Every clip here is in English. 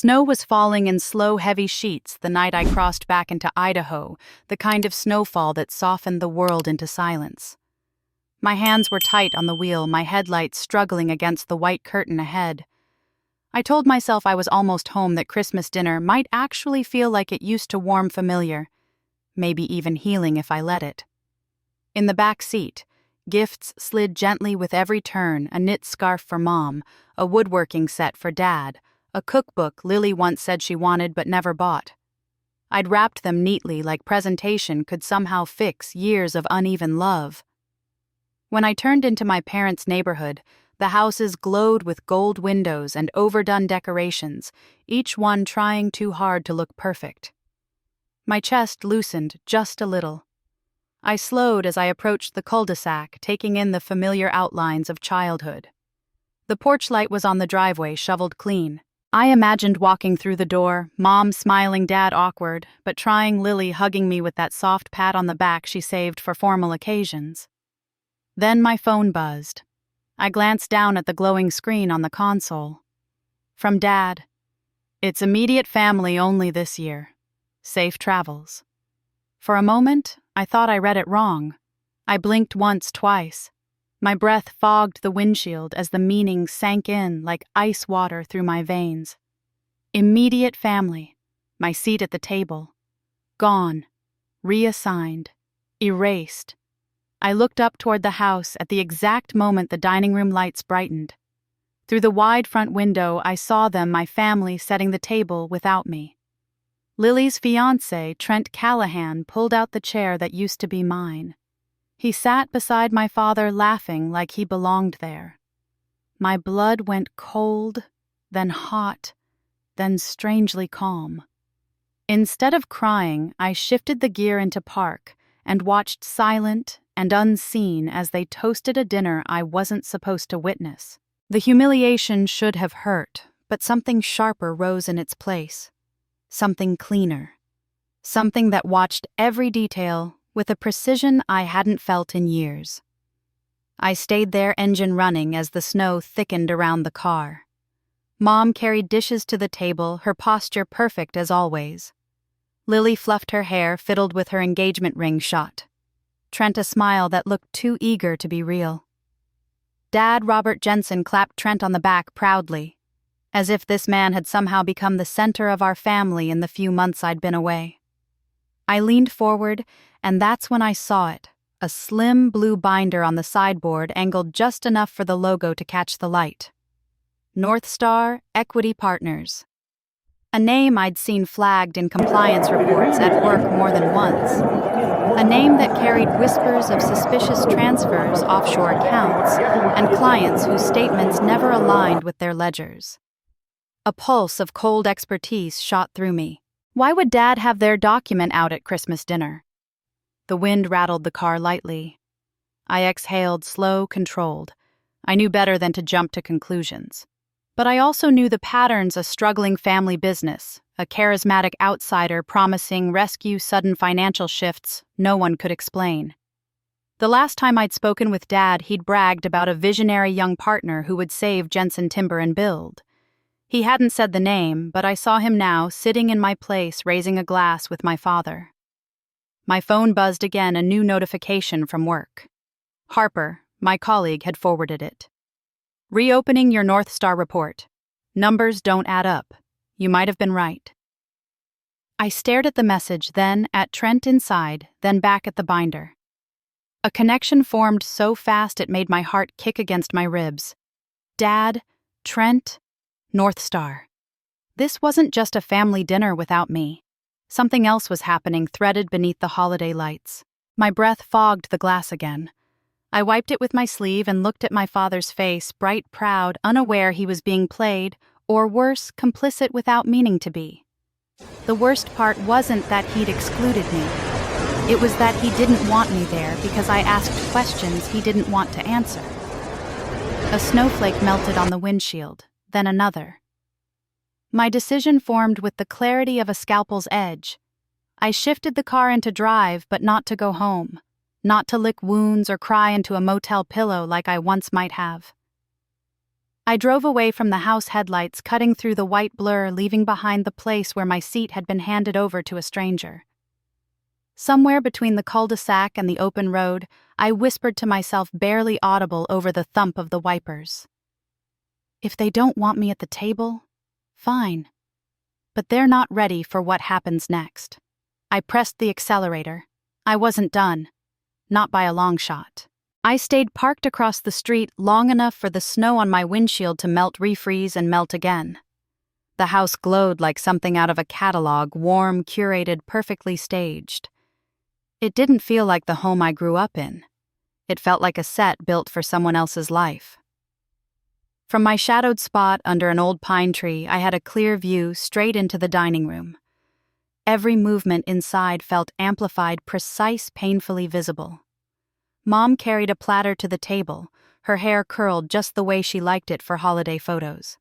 Snow was falling in slow, heavy sheets the night I crossed back into Idaho, the kind of snowfall that softened the world into silence. My hands were tight on the wheel, my headlights struggling against the white curtain ahead. I told myself I was almost home, that Christmas dinner might actually feel like it used to, warm, familiar, maybe even healing if I let it. In the back seat, gifts slid gently with every turn: a knit scarf for Mom, a woodworking set for Dad, a cookbook Lily once said she wanted but never bought. I'd wrapped them neatly, like presentation could somehow fix years of uneven love. When I turned into my parents' neighborhood, the houses glowed with gold windows and overdone decorations, each one trying too hard to look perfect. My chest loosened just a little. I slowed as I approached the cul-de-sac, taking in the familiar outlines of childhood. The porch light was on the driveway, shoveled clean. I imagined walking through the door, Mom smiling, Dad awkward, but trying, Lily hugging me with that soft pat on the back she saved for formal occasions. Then my phone buzzed. I glanced down at the glowing screen on the console. From Dad. "It's immediate family only this year. Safe travels." For a moment, I thought I read it wrong. I blinked once, twice. My breath fogged the windshield as the meaning sank in like ice water through my veins. Immediate family. My seat at the table. Gone. Reassigned. Erased. I looked up toward the house at the exact moment the dining room lights brightened. Through the wide front window, I saw them, my family, setting the table without me. Lily's fiancé, Trent Callahan, pulled out the chair that used to be mine. He sat beside my father, laughing like he belonged there. My blood went cold, then hot, then strangely calm. Instead of crying, I shifted the gear into park and watched silent and unseen as they toasted a dinner I wasn't supposed to witness. The humiliation should have hurt, but something sharper rose in its place. Something cleaner. Something that watched every detail with a precision I hadn't felt in years. I stayed there, engine running, as the snow thickened around the car. Mom carried dishes to the table, her posture perfect as always. Lily fluffed her hair, fiddled with her engagement ring shot. Trent a smile that looked too eager to be real. Dad Robert Jensen clapped Trent on the back proudly, as if this man had somehow become the center of our family in the few months I'd been away. I leaned forward, and that's when I saw it, a slim blue binder on the sideboard angled just enough for the logo to catch the light. North Star Equity Partners. A name I'd seen flagged in compliance reports at work more than once. A name that carried whispers of suspicious transfers, offshore accounts, and clients whose statements never aligned with their ledgers. A pulse of cold expertise shot through me. Why would Dad have their document out at Christmas dinner? The wind rattled the car lightly. I exhaled, slow, controlled. I knew better than to jump to conclusions. But I also knew the patterns: a struggling family business, a charismatic outsider promising rescue, sudden financial shifts no one could explain. The last time I'd spoken with Dad, he'd bragged about a visionary young partner who would save Jensen Timber and Build. He hadn't said the name, but I saw him now, sitting in my place, raising a glass with my father. My phone buzzed again, a new notification from work. Harper, my colleague, had forwarded it. "Reopening your North Star report. Numbers don't add up. You might have been right." I stared at the message, then at Trent inside, then back at the binder. A connection formed so fast it made my heart kick against my ribs. Dad, Trent, North Star. This wasn't just a family dinner without me. Something else was happening, threaded beneath the holiday lights. My breath fogged the glass again. I wiped it with my sleeve and looked at my father's face, bright, proud, unaware he was being played, or worse, complicit without meaning to be. The worst part wasn't that he'd excluded me. It was that he didn't want me there because I asked questions he didn't want to answer. A snowflake melted on the windshield, then another. My decision formed with the clarity of a scalpel's edge. I shifted the car into drive, but not to go home. Not to lick wounds or cry into a motel pillow like I once might have. I drove away from the house headlights, cutting through the white blur, leaving behind the place where my seat had been handed over to a stranger. Somewhere between the cul-de-sac and the open road, I whispered to myself, barely audible over the thump of the wipers. If they don't want me at the table, fine. But they're not ready for what happens next. I pressed the accelerator. I wasn't done. Not by a long shot. I stayed parked across the street long enough for the snow on my windshield to melt, refreeze, and melt again. The house glowed like something out of a catalog, warm, curated, perfectly staged. It didn't feel like the home I grew up in. It felt like a set built for someone else's life. From my shadowed spot under an old pine tree, I had a clear view straight into the dining room. Every movement inside felt amplified, precise, painfully visible. Mom carried a platter to the table, her hair curled just the way she liked it for holiday photos.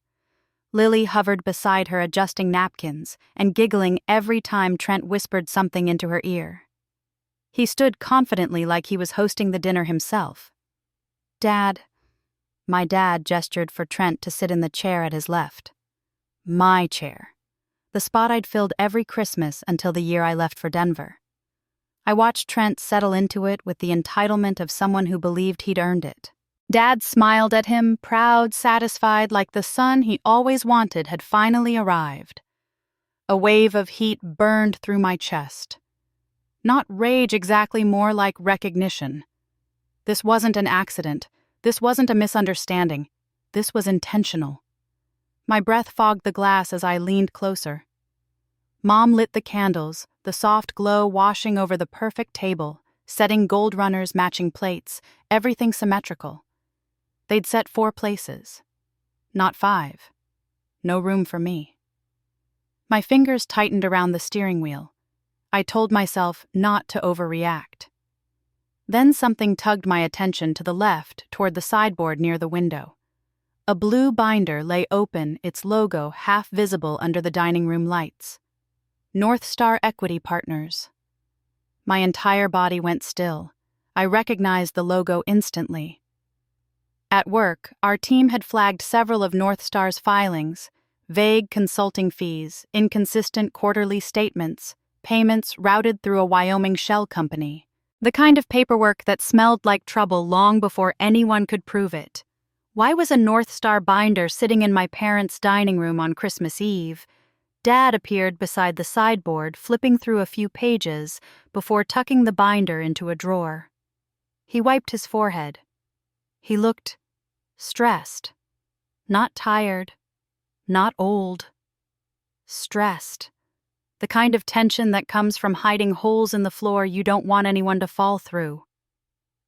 Lily hovered beside her, adjusting napkins and giggling every time Trent whispered something into her ear. He stood confidently like he was hosting the dinner himself. "Dad." My dad gestured for Trent to sit in the chair at his left. My chair. The spot I'd filled every Christmas until the year I left for Denver. I watched Trent settle into it with the entitlement of someone who believed he'd earned it. Dad smiled at him, proud, satisfied, like the son he always wanted had finally arrived. A wave of heat burned through my chest. Not rage exactly, more like recognition. This wasn't an accident. This wasn't a misunderstanding. This was intentional. My breath fogged the glass as I leaned closer. Mom lit the candles, the soft glow washing over the perfect table, setting gold runners matching plates, everything symmetrical. They'd set 4 places. Not 5. No room for me. My fingers tightened around the steering wheel. I told myself not to overreact. Then something tugged my attention to the left, toward the sideboard near the window. A blue binder lay open, its logo half visible under the dining room lights. North Star Equity Partners. My entire body went still. I recognized the logo instantly. At work, our team had flagged several of North Star's filings: vague consulting fees, inconsistent quarterly statements, payments routed through a Wyoming shell company. The kind of paperwork that smelled like trouble long before anyone could prove it. Why was a North Star binder sitting in my parents' dining room on Christmas Eve? Dad appeared beside the sideboard, flipping through a few pages before tucking the binder into a drawer. He wiped his forehead. He looked stressed. Not tired. Not old. Stressed. The kind of tension that comes from hiding holes in the floor you don't want anyone to fall through.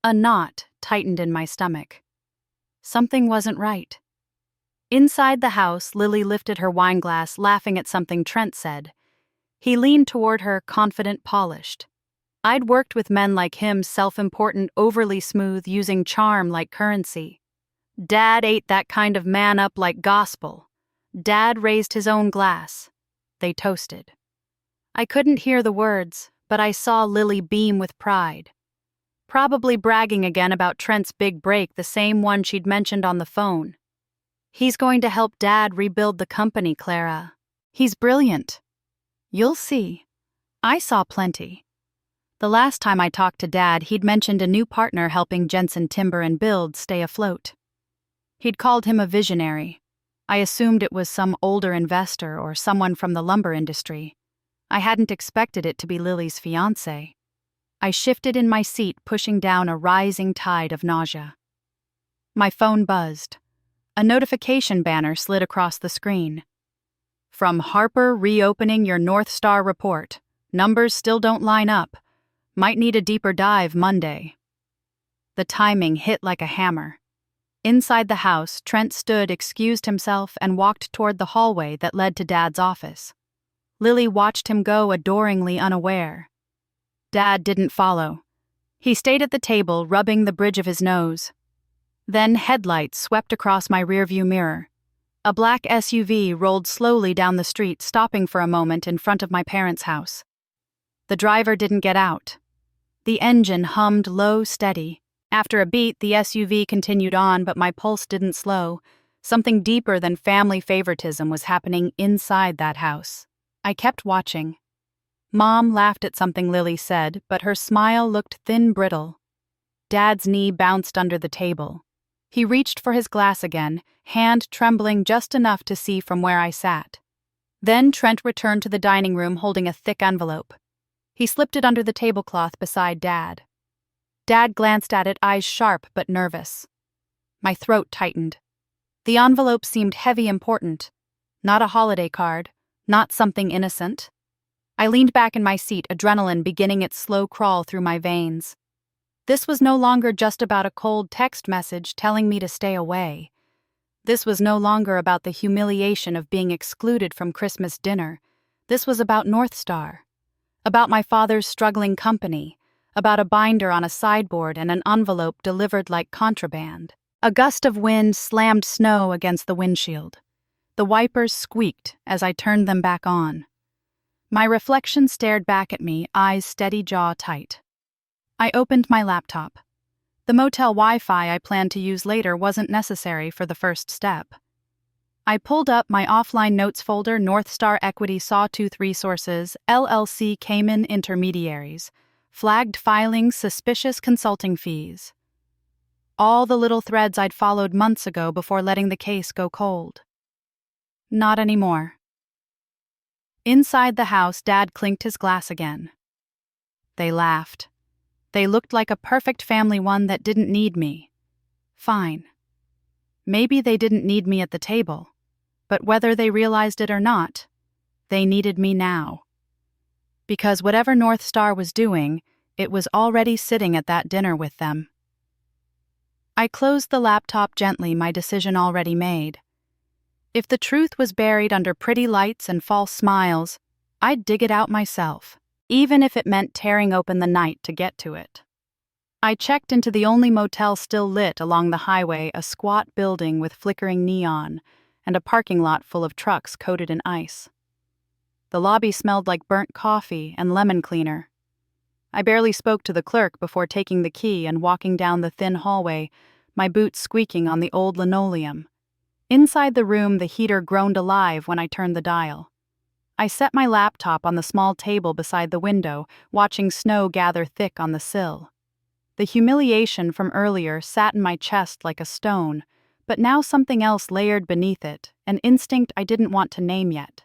A knot tightened in my stomach. Something wasn't right. Inside the house, Lily lifted her wine glass, laughing at something Trent said. He leaned toward her, confident, polished. I'd worked with men like him, self-important, overly smooth, using charm like currency. Dad ate that kind of man up like gospel. Dad raised his own glass. They toasted. I couldn't hear the words, but I saw Lily beam with pride. Probably bragging again about Trent's big break, the same one she'd mentioned on the phone. He's going to help Dad rebuild the company, Clara. He's brilliant. You'll see. I saw plenty. The last time I talked to Dad, he'd mentioned a new partner helping Jensen Timber and Build stay afloat. He'd called him a visionary. I assumed it was some older investor or someone from the lumber industry. I hadn't expected it to be Lily's fiancé. I shifted in my seat, pushing down a rising tide of nausea. My phone buzzed. A notification banner slid across the screen. From Harper, reopening your North Star report. Numbers still don't line up. Might need a deeper dive Monday. The timing hit like a hammer. Inside the house, Trent stood, excused himself, and walked toward the hallway that led to Dad's office. Lily watched him go, adoringly unaware. Dad didn't follow. He stayed at the table, rubbing the bridge of his nose. Then headlights swept across my rearview mirror. A black SUV rolled slowly down the street, stopping for a moment in front of my parents' house. The driver didn't get out. The engine hummed low, steady. After a beat, the SUV continued on, but my pulse didn't slow. Something deeper than family favoritism was happening inside that house. I kept watching. Mom laughed at something Lily said, but her smile looked thin, brittle. Dad's knee bounced under the table. He reached for his glass again, hand trembling just enough to see from where I sat. Then Trent returned to the dining room holding a thick envelope. He slipped it under the tablecloth beside Dad. Dad glanced at it, eyes sharp but nervous. My throat tightened. The envelope seemed heavy, important. Not a holiday card, not something innocent. I leaned back in my seat, adrenaline beginning its slow crawl through my veins. This was no longer just about a cold text message telling me to stay away. This was no longer about the humiliation of being excluded from Christmas dinner. This was about North Star. About my father's struggling company. About a binder on a sideboard and an envelope delivered like contraband. A gust of wind slammed snow against the windshield. The wipers squeaked as I turned them back on. My reflection stared back at me, eyes steady, jaw tight. I opened my laptop. The motel Wi-Fi I planned to use later wasn't necessary for the first step. I pulled up my offline notes folder, North Star Equity Sawtooth Resources, LLC Cayman Intermediaries, flagged filings, suspicious consulting fees. All the little threads I'd followed months ago before letting the case go cold. Not anymore. Inside the house, Dad clinked his glass again. They laughed. They looked like a perfect family, one that didn't need me. Fine. Maybe they didn't need me at the table, but whether they realized it or not, they needed me now. Because whatever North Star was doing, it was already sitting at that dinner with them. I closed the laptop gently, my decision already made. If the truth was buried under pretty lights and false smiles, I'd dig it out myself, even if it meant tearing open the night to get to it. I checked into the only motel still lit along the highway, a squat building with flickering neon, and a parking lot full of trucks coated in ice. The lobby smelled like burnt coffee and lemon cleaner. I barely spoke to the clerk before taking the key and walking down the thin hallway, my boots squeaking on the old linoleum. Inside the room, the heater groaned alive when I turned the dial. I set my laptop on the small table beside the window, watching snow gather thick on the sill. The humiliation from earlier sat in my chest like a stone, but now something else layered beneath it, an instinct I didn't want to name yet.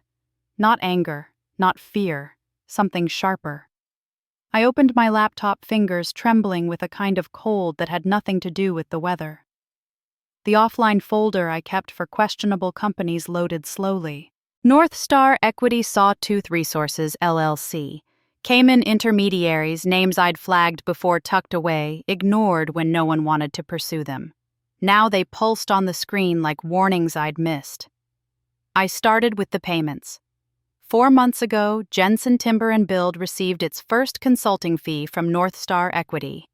Not anger, not fear, something sharper. I opened my laptop, fingers trembling with a kind of cold that had nothing to do with the weather. The offline folder I kept for questionable companies loaded slowly. North Star Equity Sawtooth Resources, LLC. Cayman intermediaries, names I'd flagged before tucked away, ignored when no one wanted to pursue them. Now they pulsed on the screen like warnings I'd missed. I started with the payments. 4 months ago, Jensen Timber and Build received its first consulting fee from North Star Equity.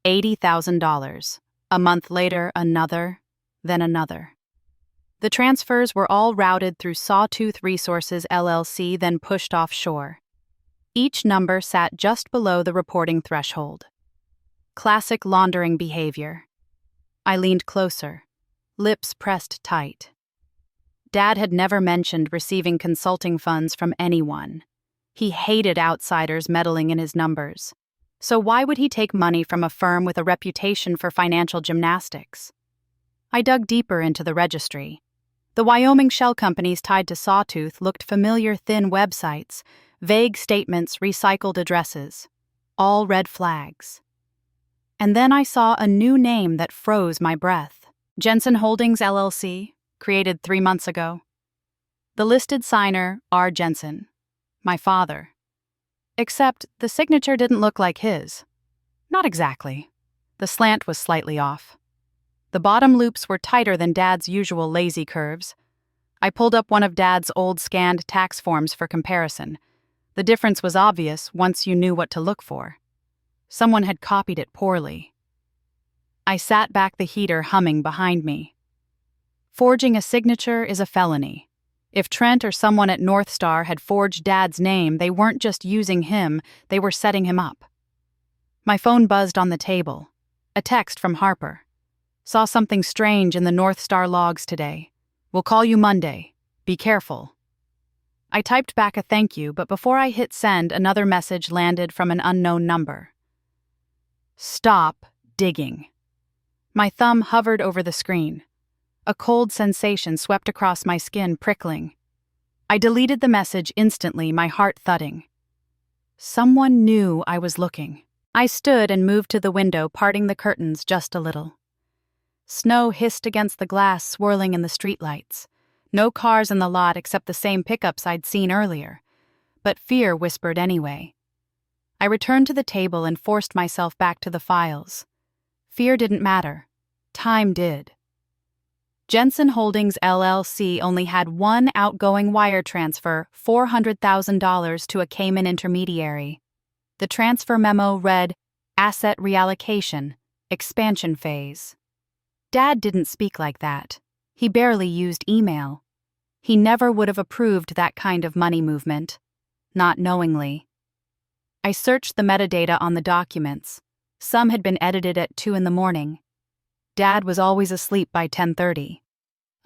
$80,000. A month later, another, then another. The transfers were all routed through Sawtooth Resources LLC, then pushed offshore. Each number sat just below the reporting threshold. Classic laundering behavior. I leaned closer, lips pressed tight. Dad had never mentioned receiving consulting funds from anyone. He hated outsiders meddling in his numbers. So why would he take money from a firm with a reputation for financial gymnastics? I dug deeper into the registry. The Wyoming shell companies tied to Sawtooth looked familiar, thin websites, vague statements, recycled addresses. All red flags. And then I saw a new name that froze my breath. Jensen Holdings, LLC. Created 3 months ago. The listed signer, R. Jensen. My father. Except the signature didn't look like his. Not exactly. The slant was slightly off. The bottom loops were tighter than Dad's usual lazy curves. I pulled up one of Dad's old scanned tax forms for comparison. The difference was obvious once you knew what to look for. Someone had copied it poorly. I sat back, the heater humming behind me. Forging a signature is a felony. If Trent or someone at North Star had forged Dad's name, they weren't just using him, they were setting him up. My phone buzzed on the table. A text from Harper. Saw something strange in the North Star logs today. We'll call you Monday. Be careful. I typed back a thank you, but before I hit send, another message landed from an unknown number. Stop digging. My thumb hovered over the screen. A cold sensation swept across my skin, prickling. I deleted the message instantly, my heart thudding. Someone knew I was looking. I stood and moved to the window, parting the curtains just a little. Snow hissed against the glass, swirling in the streetlights. No cars in the lot except the same pickups I'd seen earlier. But fear whispered anyway. I returned to the table and forced myself back to the files. Fear didn't matter. Time did. Jensen Holdings LLC only had one outgoing wire transfer, $400,000 to a Cayman intermediary. The transfer memo read, Asset Reallocation, Expansion Phase. Dad didn't speak like that. He barely used email. He never would have approved that kind of money movement. Not knowingly. I searched the metadata on the documents. Some had been edited at 2 a.m. Dad was always asleep by 10:30.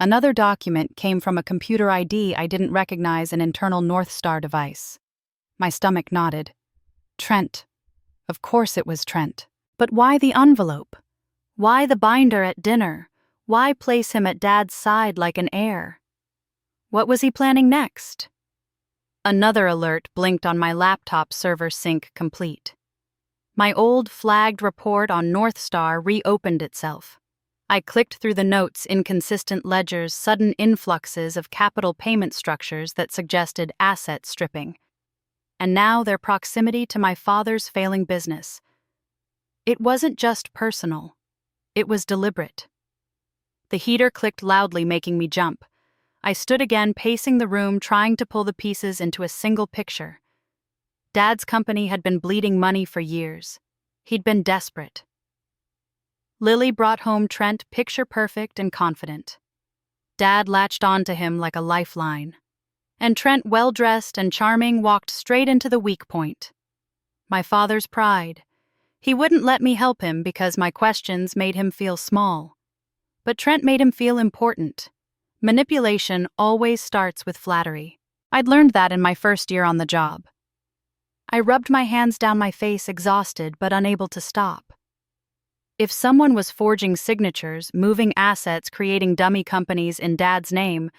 Another document came from a computer ID I didn't recognize, an internal North Star device. My stomach nodded. Trent. Of course it was Trent. But why the envelope? Why the binder at dinner? Why place him at Dad's side like an heir? What was he planning next? Another alert blinked on my laptop server, sync complete. My old flagged report on North Star reopened itself. I clicked through the notes, inconsistent ledgers, sudden influxes of capital payment structures that suggested asset stripping. And now their proximity to my father's failing business. It wasn't just personal. It was deliberate. The heater clicked loudly, making me jump. I stood again, pacing the room, trying to pull the pieces into a single picture. Dad's company had been bleeding money for years. He'd been desperate. Lily brought home Trent picture-perfect and confident. Dad latched onto him like a lifeline. And Trent, well-dressed and charming, walked straight into the weak point. My father's pride. He wouldn't let me help him because my questions made him feel small. But Trent made him feel important. Manipulation always starts with flattery. I'd learned that in my first year on the job. I rubbed my hands down my face, exhausted but unable to stop. If someone was forging signatures, moving assets, creating dummy companies in Dad's name,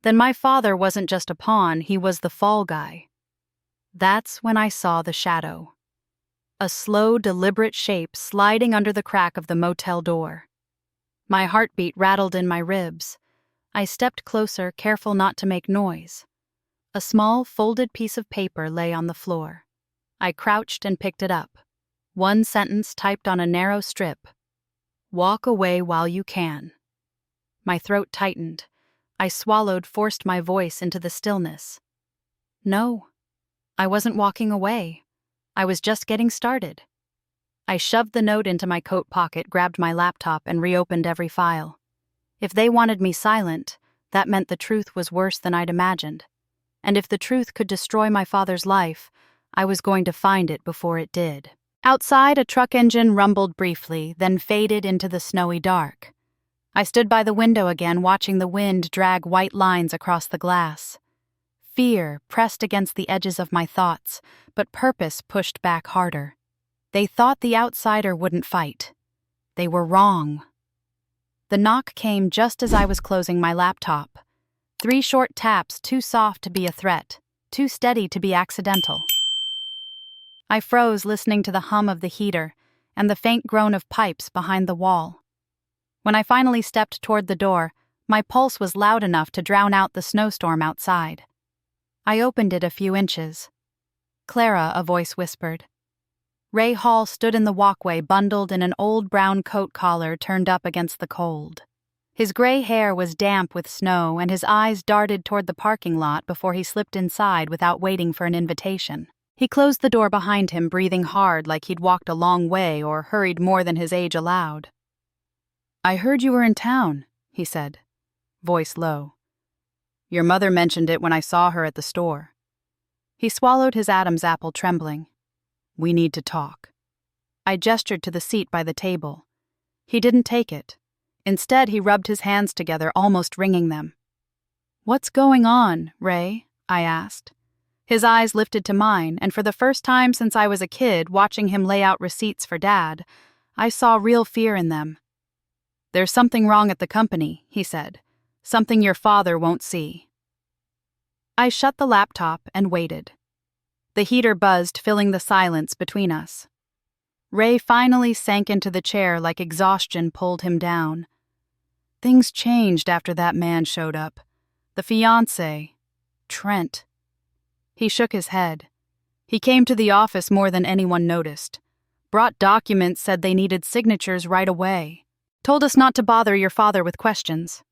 then my father wasn't just a pawn, he was the fall guy. That's when I saw the shadow. A slow, deliberate shape sliding under the crack of the motel door. My heartbeat rattled in my ribs. I stepped closer, careful not to make noise. A small, folded piece of paper lay on the floor. I crouched and picked it up. One sentence typed on a narrow strip. Walk away while you can. My throat tightened. I swallowed, forced my voice into the stillness. No, I wasn't walking away. I was just getting started. I shoved the note into my coat pocket, grabbed my laptop, and reopened every file. If they wanted me silent, that meant the truth was worse than I'd imagined. And if the truth could destroy my father's life, I was going to find it before it did. Outside, a truck engine rumbled briefly, then faded into the snowy dark. I stood by the window again, watching the wind drag white lines across the glass. Fear pressed against the edges of my thoughts, but purpose pushed back harder. They thought the outsider wouldn't fight. They were wrong. The knock came just as I was closing my laptop. 3 short taps, too soft to be a threat, too steady to be accidental. I froze, listening to the hum of the heater and the faint groan of pipes behind the wall. When I finally stepped toward the door, my pulse was loud enough to drown out the snowstorm outside. I opened it a few inches. Clara, a voice whispered. Ray Hall stood in the walkway, bundled in an old brown coat collar turned up against the cold. His gray hair was damp with snow, and his eyes darted toward the parking lot before he slipped inside without waiting for an invitation. He closed the door behind him, breathing hard like he'd walked a long way or hurried more than his age allowed. I heard you were in town, he said, voice low. Your mother mentioned it when I saw her at the store. He swallowed his Adam's apple, trembling. We need to talk. I gestured to the seat by the table. He didn't take it. Instead, he rubbed his hands together, almost wringing them. "What's going on, Ray?" I asked. His eyes lifted to mine, and for the first time since I was a kid, watching him lay out receipts for Dad, I saw real fear in them. "There's something wrong at the company," he said. "Something your father won't see." I shut the laptop and waited. The heater buzzed, filling the silence between us. Ray finally sank into the chair like exhaustion pulled him down. Things changed after that man showed up. The fiancé, Trent. He shook his head. He came to the office more than anyone noticed. Brought documents, said they needed signatures right away. Told us not to bother your father with questions.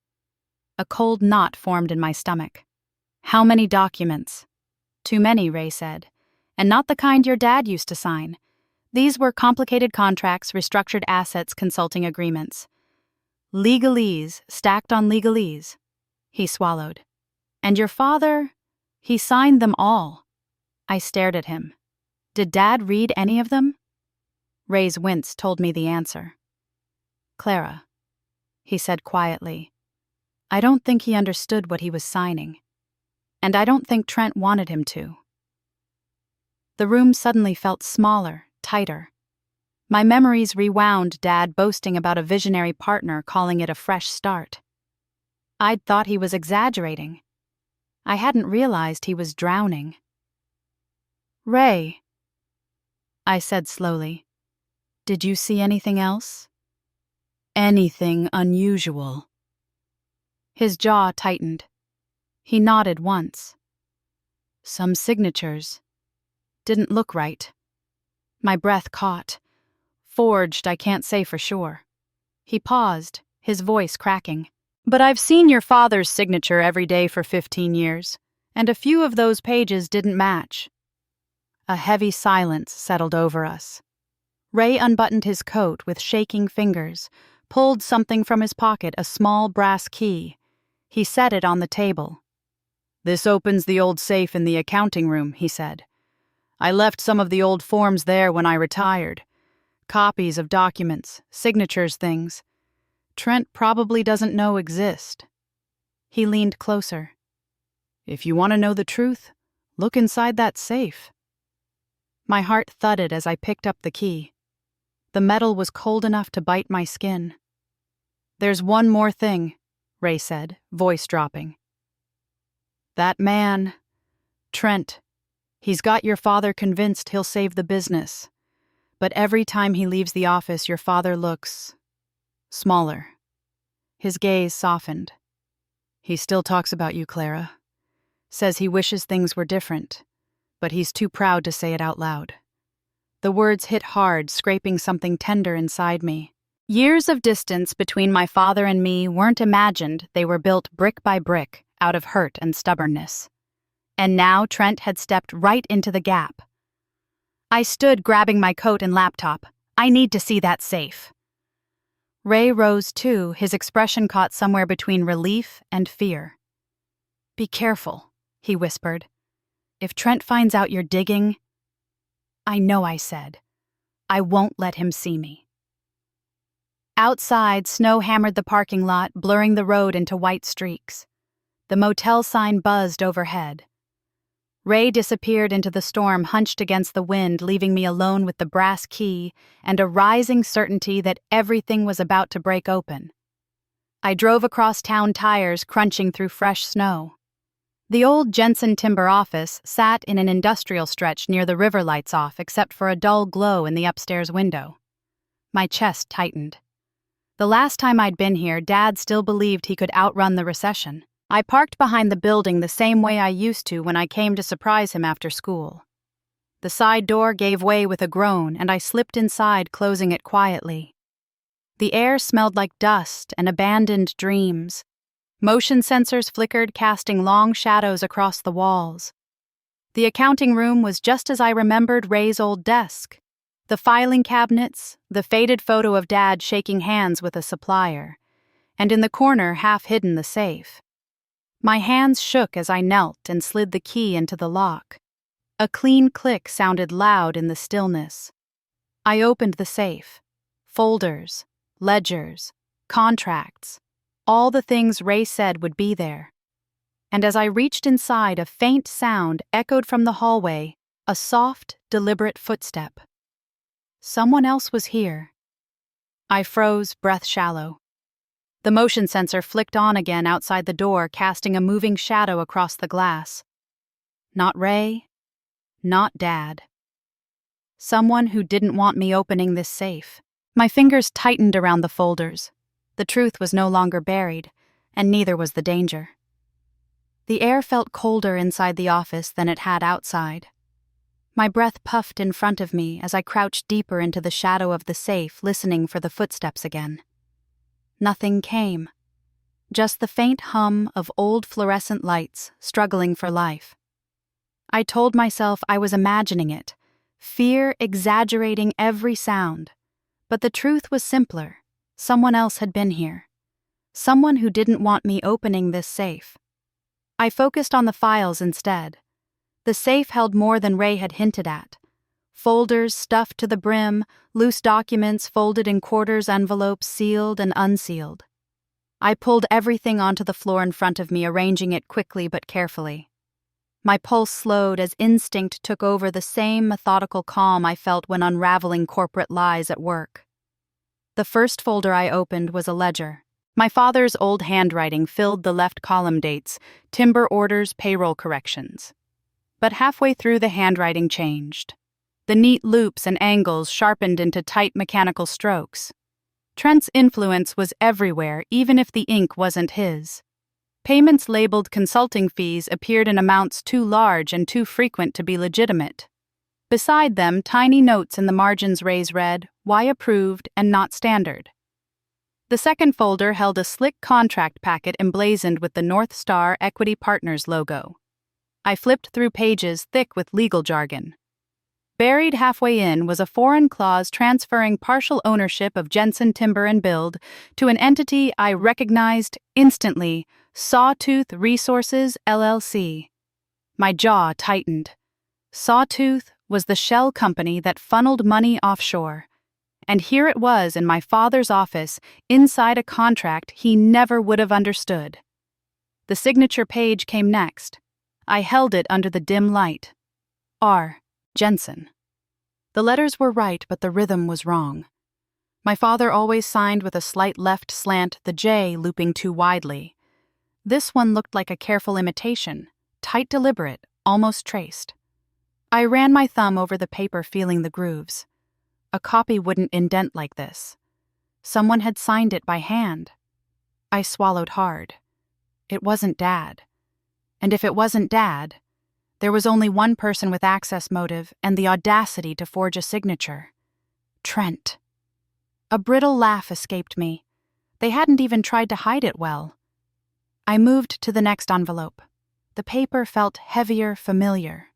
A cold knot formed in my stomach. "How many documents?" "Too many," Ray said. "And not the kind your dad used to sign. These were complicated contracts, restructured assets, consulting agreements. Legalese, stacked on legalese." He swallowed. "And your father? He signed them all." I stared at him. Did Dad read any of them? Ray's wince told me the answer. "Clara," he said quietly, "I don't think he understood what he was signing. And I don't think Trent wanted him to." The room suddenly felt smaller, tighter. My memories rewound Dad boasting about a visionary partner, calling it a fresh start. I'd thought he was exaggerating. I hadn't realized he was drowning. "Ray," I said slowly, "did you see anything else?" "Anything unusual?" His jaw tightened. He nodded once. "Some signatures. Didn't look right." My breath caught. "Forged, I can't say for sure." He paused, his voice cracking. "But I've seen your father's signature every day for 15 years, and a few of those pages didn't match." A heavy silence settled over us. Ray unbuttoned his coat with shaking fingers, pulled something from his pocket, a small brass key. He set it on the table. "This opens the old safe in the accounting room," he said. "I left some of the old forms there when I retired. Copies of documents, signatures, things Trent probably doesn't know exist." He leaned closer. "If you want to know the truth, look inside that safe." My heart thudded as I picked up the key. The metal was cold enough to bite my skin. "There's one more thing," Ray said, voice dropping. "That man, Trent, he's got your father convinced he'll save the business. But every time he leaves the office, your father looks smaller." His gaze softened. "He still talks about you, Clara. Says he wishes things were different, but he's too proud to say it out loud." The words hit hard, scraping something tender inside me. Years of distance between my father and me weren't imagined, they were built brick by brick out of hurt and stubbornness. And now Trent had stepped right into the gap. I stood grabbing my coat and laptop. "I need to see that safe." Ray rose too, his expression caught somewhere between relief and fear. "Be careful," he whispered. "If Trent finds out you're digging—" "I know," I said. "I won't let him see me." Outside, snow hammered the parking lot, blurring the road into white streaks. The motel sign buzzed overhead. Ray disappeared into the storm, hunched against the wind, leaving me alone with the brass key and a rising certainty that everything was about to break open. I drove across town, tires crunching through fresh snow. The old Jensen Timber office sat in an industrial stretch near the river lights off, except for a dull glow in the upstairs window. My chest tightened. The last time I'd been here, Dad still believed he could outrun the recession. I parked behind the building the same way I used to when I came to surprise him after school. The side door gave way with a groan, and I slipped inside, closing it quietly. The air smelled like dust and abandoned dreams. Motion sensors flickered, casting long shadows across the walls. The accounting room was just as I remembered Ray's old desk. The filing cabinets, the faded photo of Dad shaking hands with a supplier, and in the corner, half hidden, the safe. My hands shook as I knelt and slid the key into the lock. A clean click sounded loud in the stillness. I opened the safe. Folders, ledgers, contracts, all the things Ray said would be there. And as I reached inside, a faint sound echoed from the hallway, a soft, deliberate footstep. Someone else was here. I froze, breath shallow. The motion sensor flicked on again outside the door, casting a moving shadow across the glass. Not Ray, not Dad. Someone who didn't want me opening this safe. My fingers tightened around the folders. The truth was no longer buried, and neither was the danger. The air felt colder inside the office than it had outside. My breath puffed in front of me as I crouched deeper into the shadow of the safe, listening for the footsteps again. Nothing came. Just the faint hum of old fluorescent lights struggling for life. I told myself I was imagining it, fear exaggerating every sound. But the truth was simpler. Someone else had been here. Someone who didn't want me opening this safe. I focused on the files instead. The safe held more than Ray had hinted at. Folders stuffed to the brim, loose documents folded in quarters envelopes, sealed and unsealed. I pulled everything onto the floor in front of me, arranging it quickly but carefully. My pulse slowed as instinct took over, the same methodical calm I felt when unraveling corporate lies at work. The first folder I opened was a ledger. My father's old handwriting filled the left column dates, timber orders, payroll corrections. But halfway through, the handwriting changed. The neat loops and angles sharpened into tight mechanical strokes. Trent's influence was everywhere, even if the ink wasn't his. Payments labeled consulting fees appeared in amounts too large and too frequent to be legitimate. Beside them, tiny notes in the margins read, "Why approved and not standard." The second folder held a slick contract packet emblazoned with the North Star Equity Partners logo. I flipped through pages thick with legal jargon. Buried halfway in was a foreign clause transferring partial ownership of Jensen Timber and Build to an entity I recognized instantly, Sawtooth Resources, LLC. My jaw tightened. Sawtooth was the shell company that funneled money offshore. And here it was in my father's office, inside a contract he never would have understood. The signature page came next. I held it under the dim light. R. Jensen. The letters were right, but the rhythm was wrong. My father always signed with a slight left slant, the J looping too widely. This one looked like a careful imitation, tight, deliberate, almost traced. I ran my thumb over the paper, feeling the grooves. A copy wouldn't indent like this. Someone had signed it by hand. I swallowed hard. It wasn't Dad. And if it wasn't Dad, there was only one person with access motive and the audacity to forge a signature. Trent. A brittle laugh escaped me. They hadn't even tried to hide it well. I moved to the next envelope. The paper felt heavier, familiar.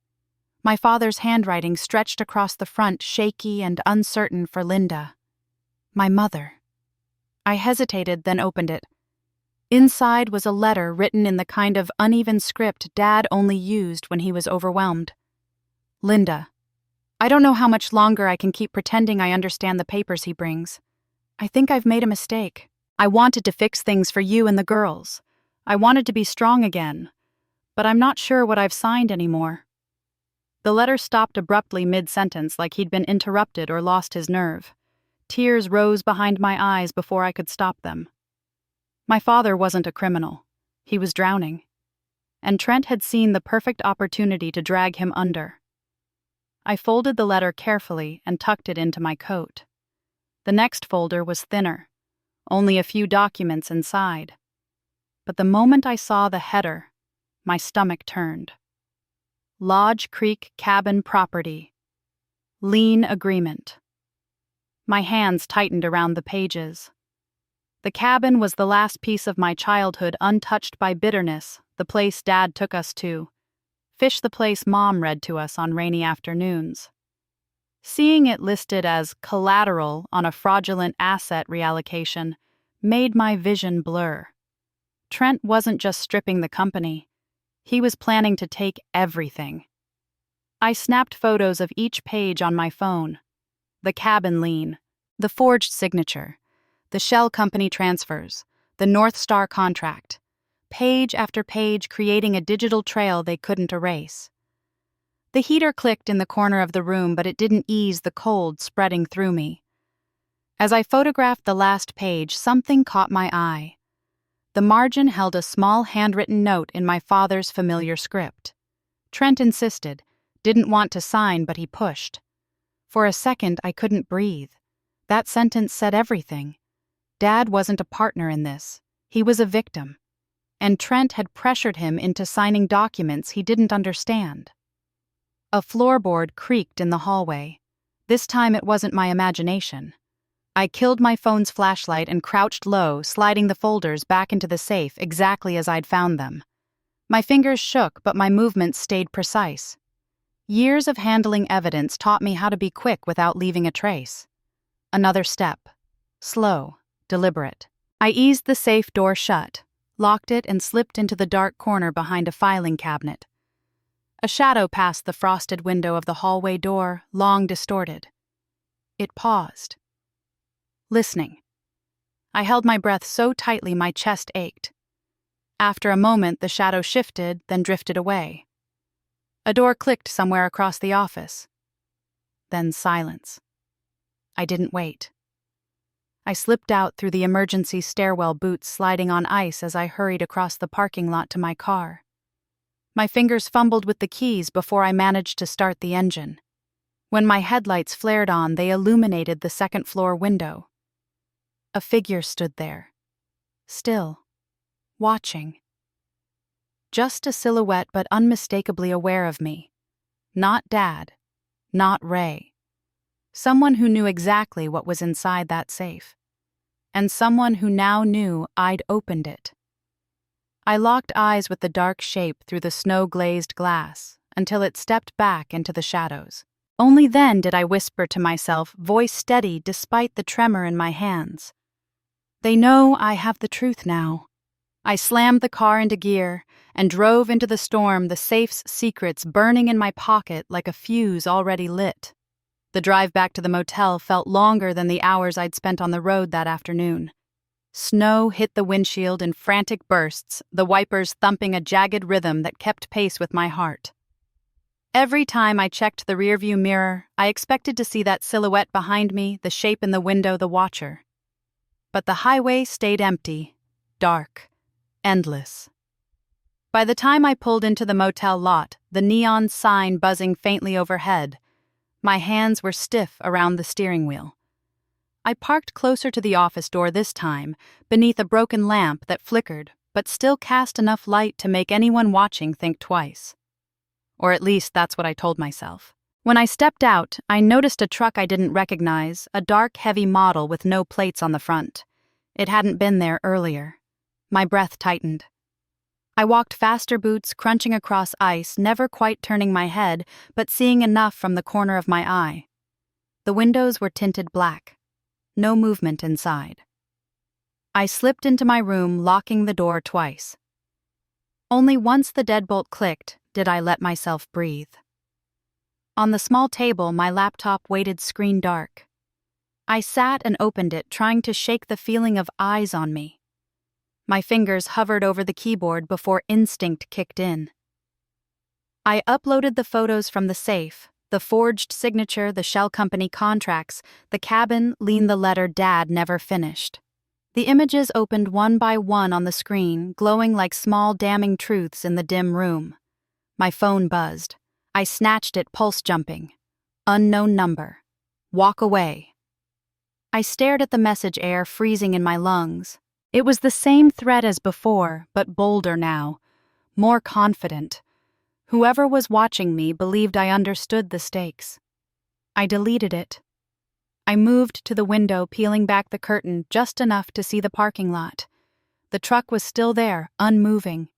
My father's handwriting stretched across the front, shaky and uncertain, for Linda. My mother. I hesitated, then opened it. Inside was a letter written in the kind of uneven script Dad only used when he was overwhelmed. Linda, I don't know how much longer I can keep pretending I understand the papers he brings. I think I've made a mistake. I wanted to fix things for you and the girls. I wanted to be strong again. But I'm not sure what I've signed anymore. The letter stopped abruptly mid-sentence, like he'd been interrupted or lost his nerve. Tears rose behind my eyes before I could stop them. My father wasn't a criminal. He was drowning. And Trent had seen the perfect opportunity to drag him under. I folded the letter carefully and tucked it into my coat. The next folder was thinner, only a few documents inside. But the moment I saw the header, my stomach turned. Lodge Creek Cabin Property. Lien Agreement. My hands tightened around the pages. The cabin was the last piece of my childhood untouched by bitterness, the place Dad took us to. Fish, the place Mom read to us on rainy afternoons. Seeing it listed as collateral on a fraudulent asset reallocation made my vision blur. Trent wasn't just stripping the company. He was planning to take everything. I snapped photos of each page on my phone. The cabin lien, the forged signature, The shell company transfers, the North Star contract, page after page creating a digital trail they couldn't erase. The heater clicked in the corner of the room, but it didn't ease the cold spreading through me. As I photographed the last page, something caught my eye. The margin held a small handwritten note in my father's familiar script. Trent insisted, didn't want to sign, but he pushed. For a second, I couldn't breathe. That sentence said everything. Dad wasn't a partner in this. He was a victim. And Trent had pressured him into signing documents he didn't understand. A floorboard creaked in the hallway. This time it wasn't my imagination. I killed my phone's flashlight and crouched low, sliding the folders back into the safe exactly as I'd found them. My fingers shook, but my movements stayed precise. Years of handling evidence taught me how to be quick without leaving a trace. Another step. Slow, deliberate. I eased the safe door shut, locked it, and slipped into the dark corner behind a filing cabinet. A shadow passed the frosted window of the hallway door, long distorted. It paused. Listening. I held my breath so tightly my chest ached. After a moment, the shadow shifted, then drifted away. A door clicked somewhere across the office. Then silence. I didn't wait. I slipped out through the emergency stairwell, boots sliding on ice as I hurried across the parking lot to my car. My fingers fumbled with the keys before I managed to start the engine. When my headlights flared on, they illuminated the second-floor window. A figure stood there, still, watching. Just a silhouette, but unmistakably aware of me. Not Dad, not Ray. Someone who knew exactly what was inside that safe. And someone who now knew I'd opened it. I locked eyes with the dark shape through the snow-glazed glass until it stepped back into the shadows. Only then did I whisper to myself, voice steady despite the tremor in my hands. They know I have the truth now. I slammed the car into gear and drove into the storm, the safe's secrets burning in my pocket like a fuse already lit. The drive back to the motel felt longer than the hours I'd spent on the road that afternoon. Snow hit the windshield in frantic bursts, the wipers thumping a jagged rhythm that kept pace with my heart. Every time I checked the rearview mirror, I expected to see that silhouette behind me, the shape in the window, the watcher. But the highway stayed empty, dark, endless. By the time I pulled into the motel lot, the neon sign buzzing faintly overhead, my hands were stiff around the steering wheel. I parked closer to the office door this time, beneath a broken lamp that flickered, but still cast enough light to make anyone watching think twice. Or at least that's what I told myself. When I stepped out, I noticed a truck I didn't recognize, a dark, heavy model with no plates on the front. It hadn't been there earlier. My breath tightened. I walked faster, boots crunching across ice, never quite turning my head, but seeing enough from the corner of my eye. The windows were tinted black. No movement inside. I slipped into my room, locking the door twice. Only once the deadbolt clicked did I let myself breathe. On the small table, my laptop waited screen dark. I sat and opened it, trying to shake the feeling of eyes on me. My fingers hovered over the keyboard before instinct kicked in. I uploaded the photos from the safe, the forged signature, the shell company contracts, the cabin, the letter Dad never finished. The images opened one by one on the screen, glowing like small damning truths in the dim room. My phone buzzed. I snatched it, pulse jumping. Unknown number. Walk away. I stared at the message, air freezing in my lungs. It was the same threat as before, but bolder now, more confident. Whoever was watching me believed I understood the stakes. I deleted it. I moved to the window, peeling back the curtain just enough to see the parking lot. The truck was still there, unmoving.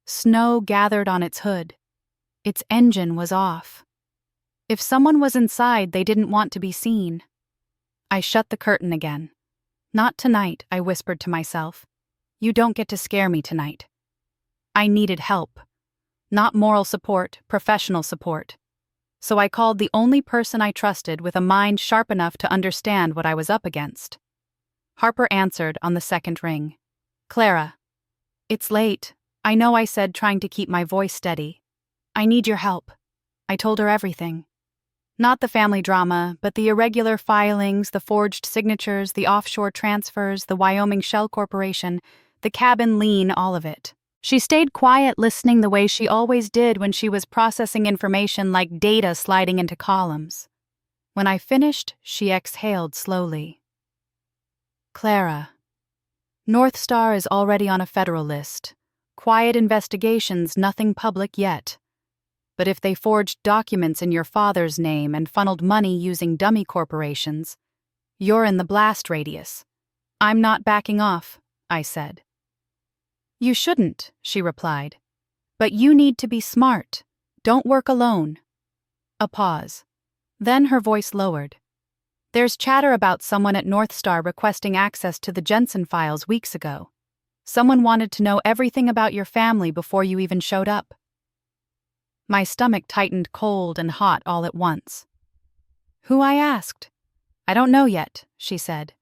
Snow gathered on its hood. Its engine was off. If someone was inside, they didn't want to be seen. I shut the curtain again. Not tonight, I whispered to myself. You don't get to scare me tonight. I needed help. Not moral support, professional support. So I called the only person I trusted with a mind sharp enough to understand what I was up against. Harper answered on the second ring. "Clara, it's late. I know," I said, trying to keep my voice steady. "I need your help." I told her everything. Not the family drama, but the irregular filings, the forged signatures, the offshore transfers, the Wyoming Shell Corporation, the cabin lien, all of it. She stayed quiet, listening the way she always did when she was processing information like data sliding into columns. When I finished, she exhaled slowly. "Clara, North Star is already on a federal list. Quiet investigations, nothing public yet. But if they forged documents in your father's name and funneled money using dummy corporations, you're in the blast radius. I'm not backing off," I said. "You shouldn't," she replied. "But you need to be smart. Don't work alone." A pause. Then her voice lowered. "There's chatter about someone at North Star requesting access to the Jensen files weeks ago. Someone wanted to know everything about your family before you even showed up." My stomach tightened cold and hot all at once. "Who?" I asked. "I don't know yet," she said.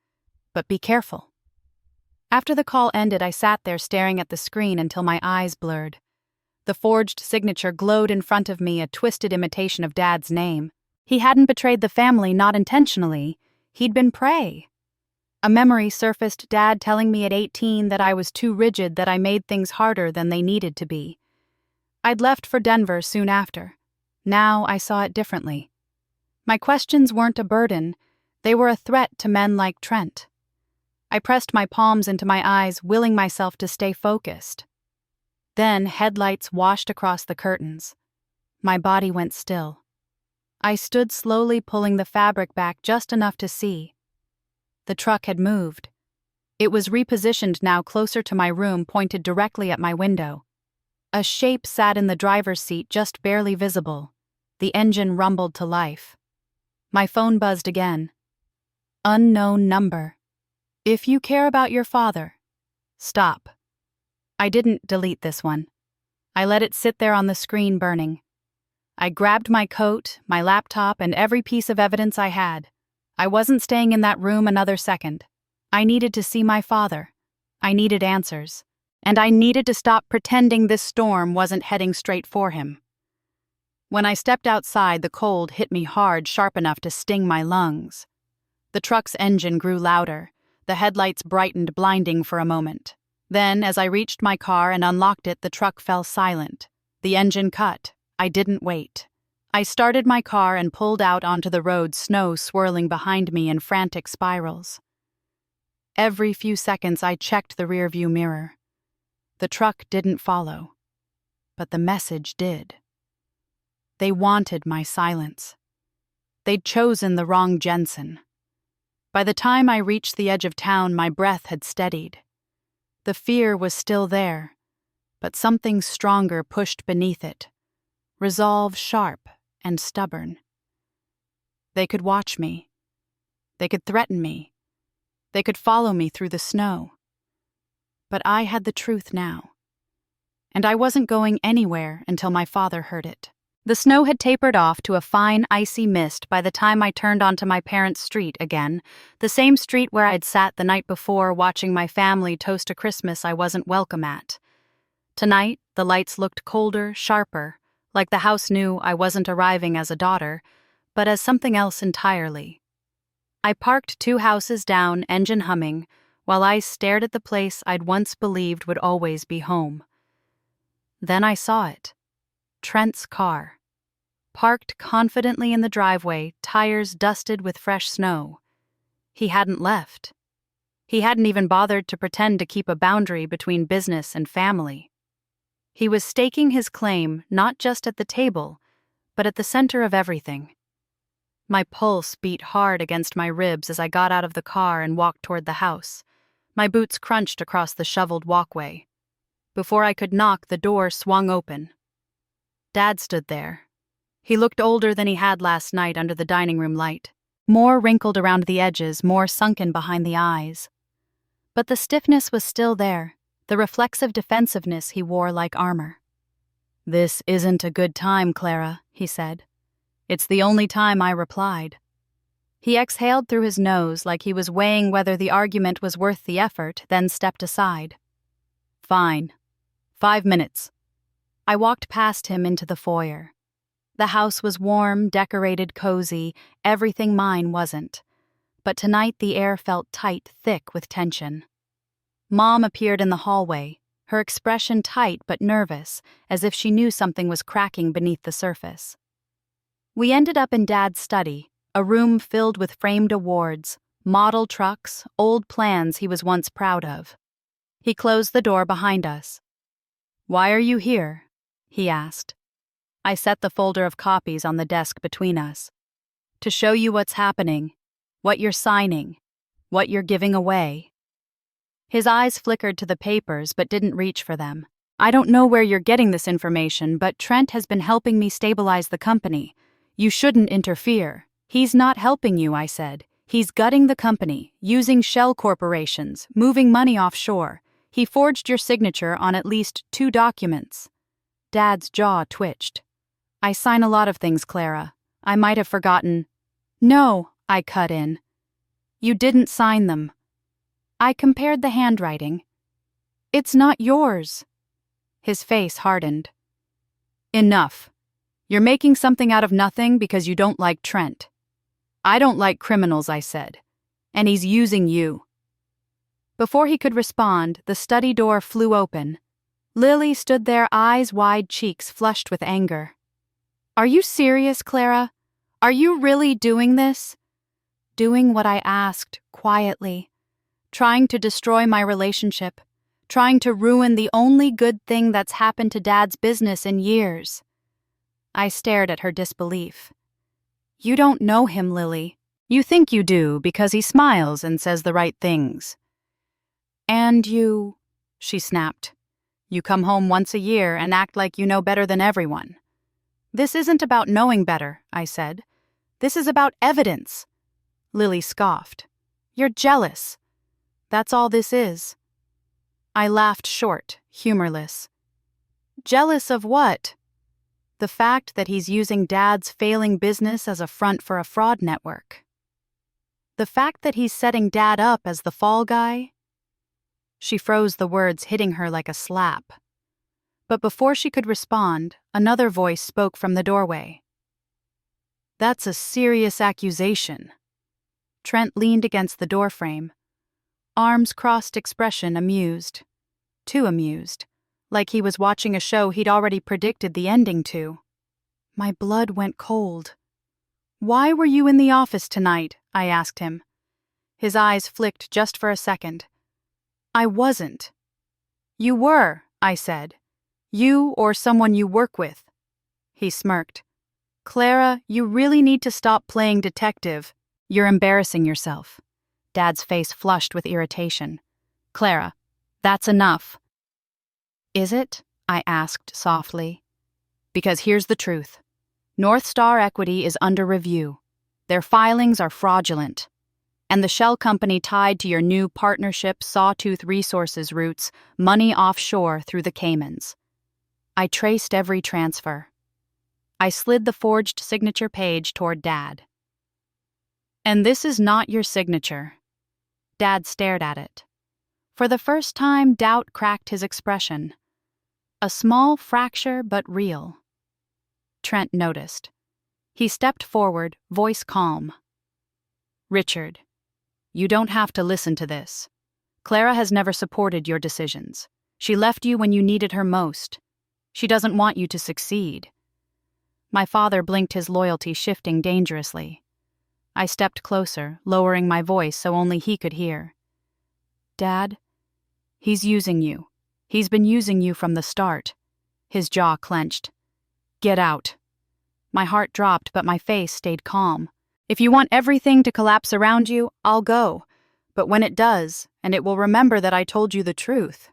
"But be careful." After the call ended, I sat there staring at the screen until my eyes blurred. The forged signature glowed in front of me, a twisted imitation of Dad's name. He hadn't betrayed the family, not intentionally. He'd been prey. A memory surfaced, Dad telling me at 18 that I was too rigid, that I made things harder than they needed to be. I'd left for Denver soon after. Now I saw it differently. My questions weren't a burden. They were a threat to men like Trent. I pressed my palms into my eyes, willing myself to stay focused. Then headlights washed across the curtains. My body went still. I stood slowly, pulling the fabric back just enough to see. The truck had moved. It was repositioned now, closer to my room, pointed directly at my window. A shape sat in the driver's seat, just barely visible. The engine rumbled to life. My phone buzzed again. Unknown number. "If you care about your father, stop." I didn't delete this one. I let it sit there on the screen, burning. I grabbed my coat, my laptop, and every piece of evidence I had. I wasn't staying in that room another second. I needed to see my father. I needed answers. And I needed to stop pretending this storm wasn't heading straight for him. When I stepped outside, the cold hit me hard, sharp enough to sting my lungs. The truck's engine grew louder. The headlights brightened, blinding for a moment. Then, as I reached my car and unlocked it, the truck fell silent. The engine cut. I didn't wait. I started my car and pulled out onto the road, snow swirling behind me in frantic spirals. Every few seconds, I checked the rearview mirror. The truck didn't follow, but the message did. They wanted my silence. They'd chosen the wrong Jensen. By the time I reached the edge of town, my breath had steadied. The fear was still there, but something stronger pushed beneath it. Resolve sharp and stubborn. They could watch me. They could threaten me. They could follow me through the snow. But I had the truth now. And I wasn't going anywhere until my father heard it. The snow had tapered off to a fine, icy mist by the time I turned onto my parents' street again, the same street where I'd sat the night before watching my family toast a Christmas I wasn't welcome at. Tonight, the lights looked colder, sharper, like the house knew I wasn't arriving as a daughter, but as something else entirely. I parked 2 houses down, engine humming, while I stared at the place I'd once believed would always be home. Then I saw it. Trent's car. Parked confidently in the driveway, tires dusted with fresh snow. He hadn't left. He hadn't even bothered to pretend to keep a boundary between business and family. He was staking his claim not just at the table, but at the center of everything. My pulse beat hard against my ribs as I got out of the car and walked toward the house. My boots crunched across the shoveled walkway. Before I could knock, the door swung open. Dad stood there. He looked older than he had last night under the dining room light, more wrinkled around the edges, more sunken behind the eyes. But the stiffness was still there, the reflexive defensiveness he wore like armor. "This isn't a good time, Clara," he said. "It's the only time," I replied. He exhaled through his nose like he was weighing whether the argument was worth the effort, then stepped aside. Fine. 5 minutes. I walked past him into the foyer. The house was warm, decorated, cozy, everything mine wasn't. But tonight the air felt tight, thick with tension. Mom appeared in the hallway, her expression tight but nervous, as if she knew something was cracking beneath the surface. We ended up in Dad's study, a room filled with framed awards, model trucks, old plans he was once proud of. He closed the door behind us. "Why are you here?" he asked. I set the folder of copies on the desk between us. "To show you what's happening, what you're signing, what you're giving away." His eyes flickered to the papers but didn't reach for them. "I don't know where you're getting this information, but Trent has been helping me stabilize the company. You shouldn't interfere." "He's not helping you," I said. "He's gutting the company, using shell corporations, moving money offshore. He forged your signature on at least 2 documents. Dad's jaw twitched. "I sign a lot of things, Clara. I might have forgotten." "No," I cut in. "You didn't sign them." I compared the handwriting. "It's not yours." His face hardened. "Enough. You're making something out of nothing because you don't like Trent." "I don't like criminals," I said. "And he's using you." Before he could respond, the study door flew open. Lily stood there, eyes wide, cheeks flushed with anger. "Are you serious, Clara? Are you really doing this?" "Doing what I asked, quietly. Trying to destroy my relationship. Trying to ruin the only good thing that's happened to Dad's business in years." I stared at her disbelief. "You don't know him, Lily. You think you do because he smiles and says the right things." "And you," she snapped. "You come home once a year and act like you know better than everyone." "This isn't about knowing better," I said. "This is about evidence." Lily scoffed. "You're jealous. That's all this is." I laughed short, humorless. "Jealous of what?" "The fact that he's using Dad's failing business as a front for a fraud network. The fact that he's setting Dad up as the fall guy." She froze, the words hitting her like a slap. But before she could respond, another voice spoke from the doorway. "That's a serious accusation." Trent leaned against the doorframe. Arms crossed, expression amused. Too amused. Like he was watching a show he'd already predicted the ending to. My blood went cold. "Why were you in the office tonight?" I asked him. His eyes flicked just for a second. "I wasn't." "You were," I said. "You or someone you work with." He smirked. "Clara, you really need to stop playing detective. You're embarrassing yourself." Dad's face flushed with irritation. "Clara, that's enough." "Is it?" I asked softly. "Because here's the truth. North Star Equity is under review. Their filings are fraudulent. And the shell company tied to your new partnership Sawtooth Resources routes money offshore through the Caymans. I traced every transfer." I slid the forged signature page toward Dad. "And this is not your signature." Dad stared at it. For the first time, doubt cracked his expression. A small fracture, but real. Trent noticed. He stepped forward, voice calm. "Richard, you don't have to listen to this. Clara has never supported your decisions. She left you when you needed her most. She doesn't want you to succeed." My father blinked, his loyalty shifting dangerously. I stepped closer, lowering my voice so only he could hear. "Dad, he's using you. He's been using you from the start." His jaw clenched. "Get out." My heart dropped, but my face stayed calm. "If you want everything to collapse around you, I'll go. But when it does, and it will remember that I told you the truth."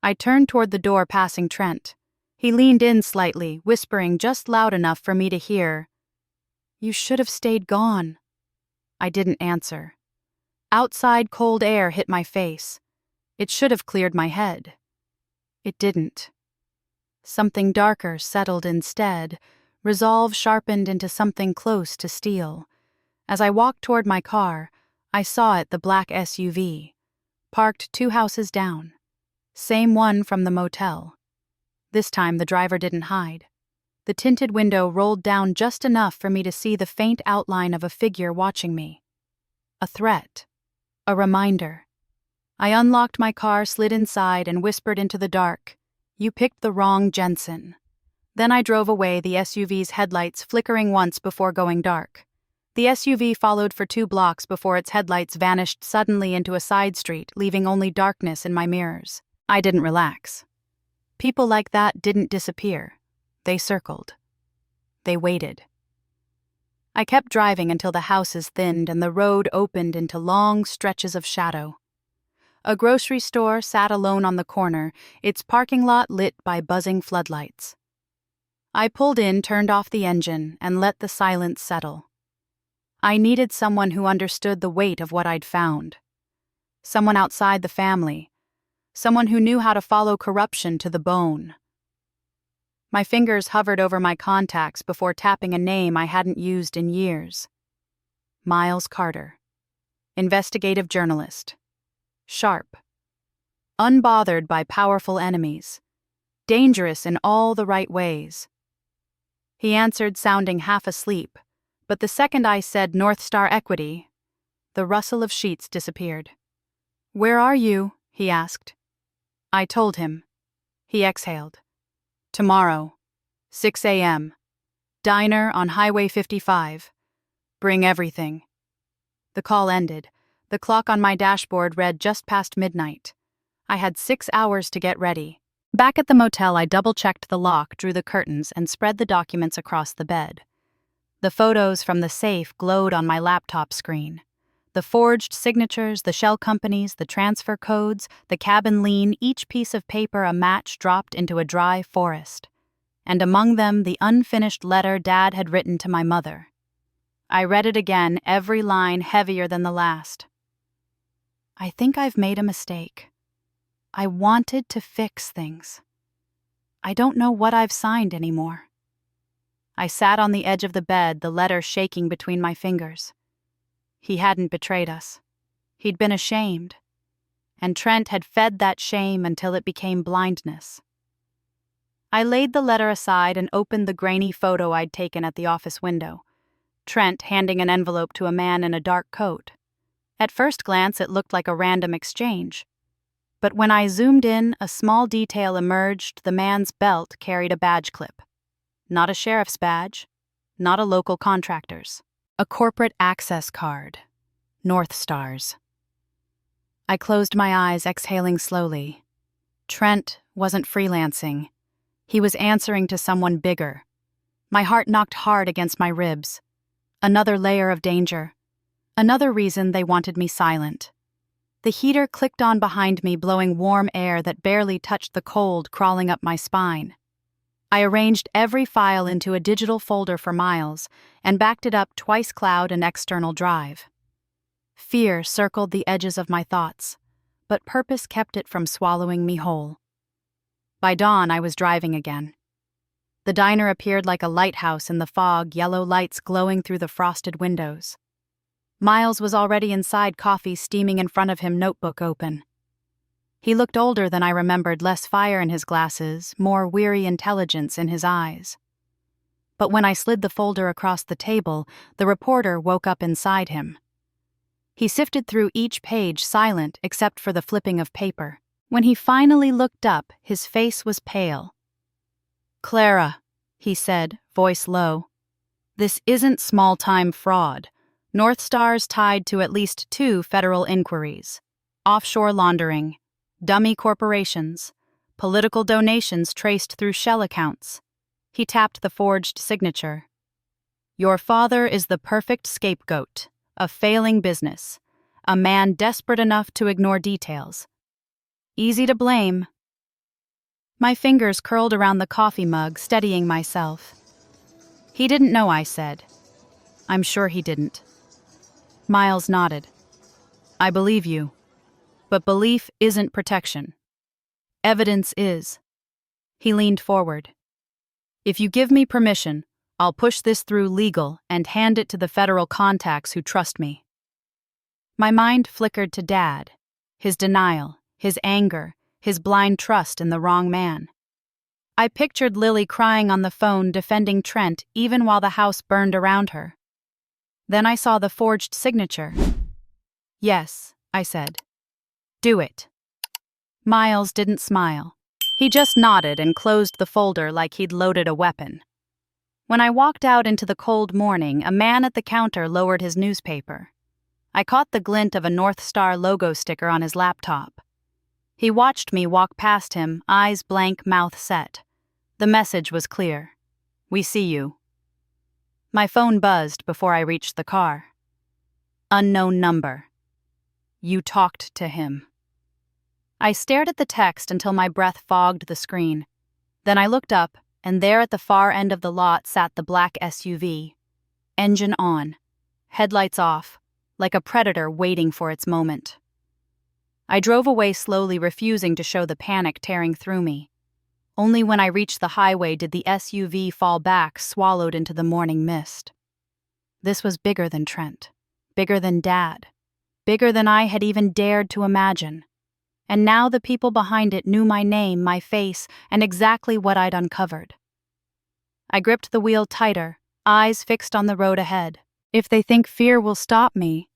I turned toward the door, passing Trent. He leaned in slightly, whispering just loud enough for me to hear. "You should have stayed gone." I didn't answer. Outside, cold air hit my face. It should have cleared my head. It didn't. Something darker settled instead, resolve sharpened into something close to steel. As I walked toward my car, I saw it, the black SUV, parked 2 houses down. Same one from the motel. This time the driver didn't hide. The tinted window rolled down just enough for me to see the faint outline of a figure watching me. A threat. A reminder. I unlocked my car, slid inside, and whispered into the dark, "You picked the wrong Jensen." Then I drove away, the SUV's headlights flickering once before going dark. The SUV followed for 2 blocks before its headlights vanished suddenly into a side street, leaving only darkness in my mirrors. I didn't relax. People like that didn't disappear. They circled. They waited. I kept driving until the houses thinned and the road opened into long stretches of shadow. A grocery store sat alone on the corner, its parking lot lit by buzzing floodlights. I pulled in, turned off the engine, and let the silence settle. I needed someone who understood the weight of what I'd found. Someone outside the family. Someone who knew how to follow corruption to the bone. My fingers hovered over my contacts before tapping a name I hadn't used in years. Miles Carter. Investigative journalist. Sharp. Unbothered by powerful enemies. Dangerous in all the right ways. He answered, sounding half asleep, but the second I said North Star Equity, the rustle of sheets disappeared. "Where are you?" he asked. I told him. He exhaled. "Tomorrow, 6 a.m. Diner on Highway 55. Bring everything." The call ended. The clock on my dashboard read just past midnight. I had 6 hours to get ready. Back at the motel, I double-checked the lock, drew the curtains, and spread the documents across the bed. The photos from the safe glowed on my laptop screen. The forged signatures, the shell companies, the transfer codes, the cabin lien, each piece of paper a match dropped into a dry forest. And among them, the unfinished letter Dad had written to my mother. I read it again, every line heavier than the last. "I think I've made a mistake. I wanted to fix things. I don't know what I've signed anymore." I sat on the edge of the bed, the letter shaking between my fingers. He hadn't betrayed us. He'd been ashamed. And Trent had fed that shame until it became blindness. I laid the letter aside and opened the grainy photo I'd taken at the office window. Trent handing an envelope to a man in a dark coat. At first glance, it looked like a random exchange. But when I zoomed in, a small detail emerged. The man's belt carried a badge clip. Not a sheriff's badge, not a local contractor's. A corporate access card. North Stars. I closed my eyes, exhaling slowly. Trent wasn't freelancing. He was answering to someone bigger. My heart knocked hard against my ribs. Another layer of danger. Another reason they wanted me silent. The heater clicked on behind me, blowing warm air that barely touched the cold crawling up my spine. I arranged every file into a digital folder for Miles and backed it up twice cloud and external drive. Fear circled the edges of my thoughts, but purpose kept it from swallowing me whole. By dawn, I was driving again. The diner appeared like a lighthouse in the fog, yellow lights glowing through the frosted windows. Miles was already inside, coffee steaming in front of him, notebook open. He looked older than I remembered, less fire in his glasses, more weary intelligence in his eyes. But when I slid the folder across the table, the reporter woke up inside him. He sifted through each page, silent except for the flipping of paper. When he finally looked up, his face was pale. "Clara," he said, voice low. "This isn't small-time fraud. North Star's tied to at least 2 federal inquiries. Offshore laundering, dummy corporations, political donations traced through shell accounts." He tapped the forged signature. "Your father is the perfect scapegoat, a failing business, a man desperate enough to ignore details. Easy to blame." My fingers curled around the coffee mug, steadying myself. "He didn't know," I said. "I'm sure he didn't." Miles nodded. "I believe you. But belief isn't protection. Evidence is." He leaned forward. "If you give me permission, I'll push this through legal and hand it to the federal contacts who trust me. My mind flickered to Dad, his denial, his anger, his blind trust in the wrong man. I pictured Lily crying on the phone defending Trent even while the house burned around her. Then I saw the forged signature. "Yes," I said. "Do it." Miles didn't smile. He just nodded and closed the folder like he'd loaded a weapon. When I walked out into the cold morning, a man at the counter lowered his newspaper. I caught the glint of a North Star logo sticker on his laptop. He watched me walk past him, eyes blank, mouth set. The message was clear. "We see you." My phone buzzed before I reached the car. Unknown number. "You talked to him." I stared at the text until my breath fogged the screen. Then I looked up, and there at the far end of the lot sat the black SUV. Engine on. Headlights off, like a predator waiting for its moment. I drove away slowly, refusing to show the panic tearing through me. Only when I reached the highway did the SUV fall back, swallowed into the morning mist. This was bigger than Trent, bigger than Dad, bigger than I had even dared to imagine. And now the people behind it knew my name, my face, and exactly what I'd uncovered. I gripped the wheel tighter, eyes fixed on the road ahead. "If they think fear will stop me,"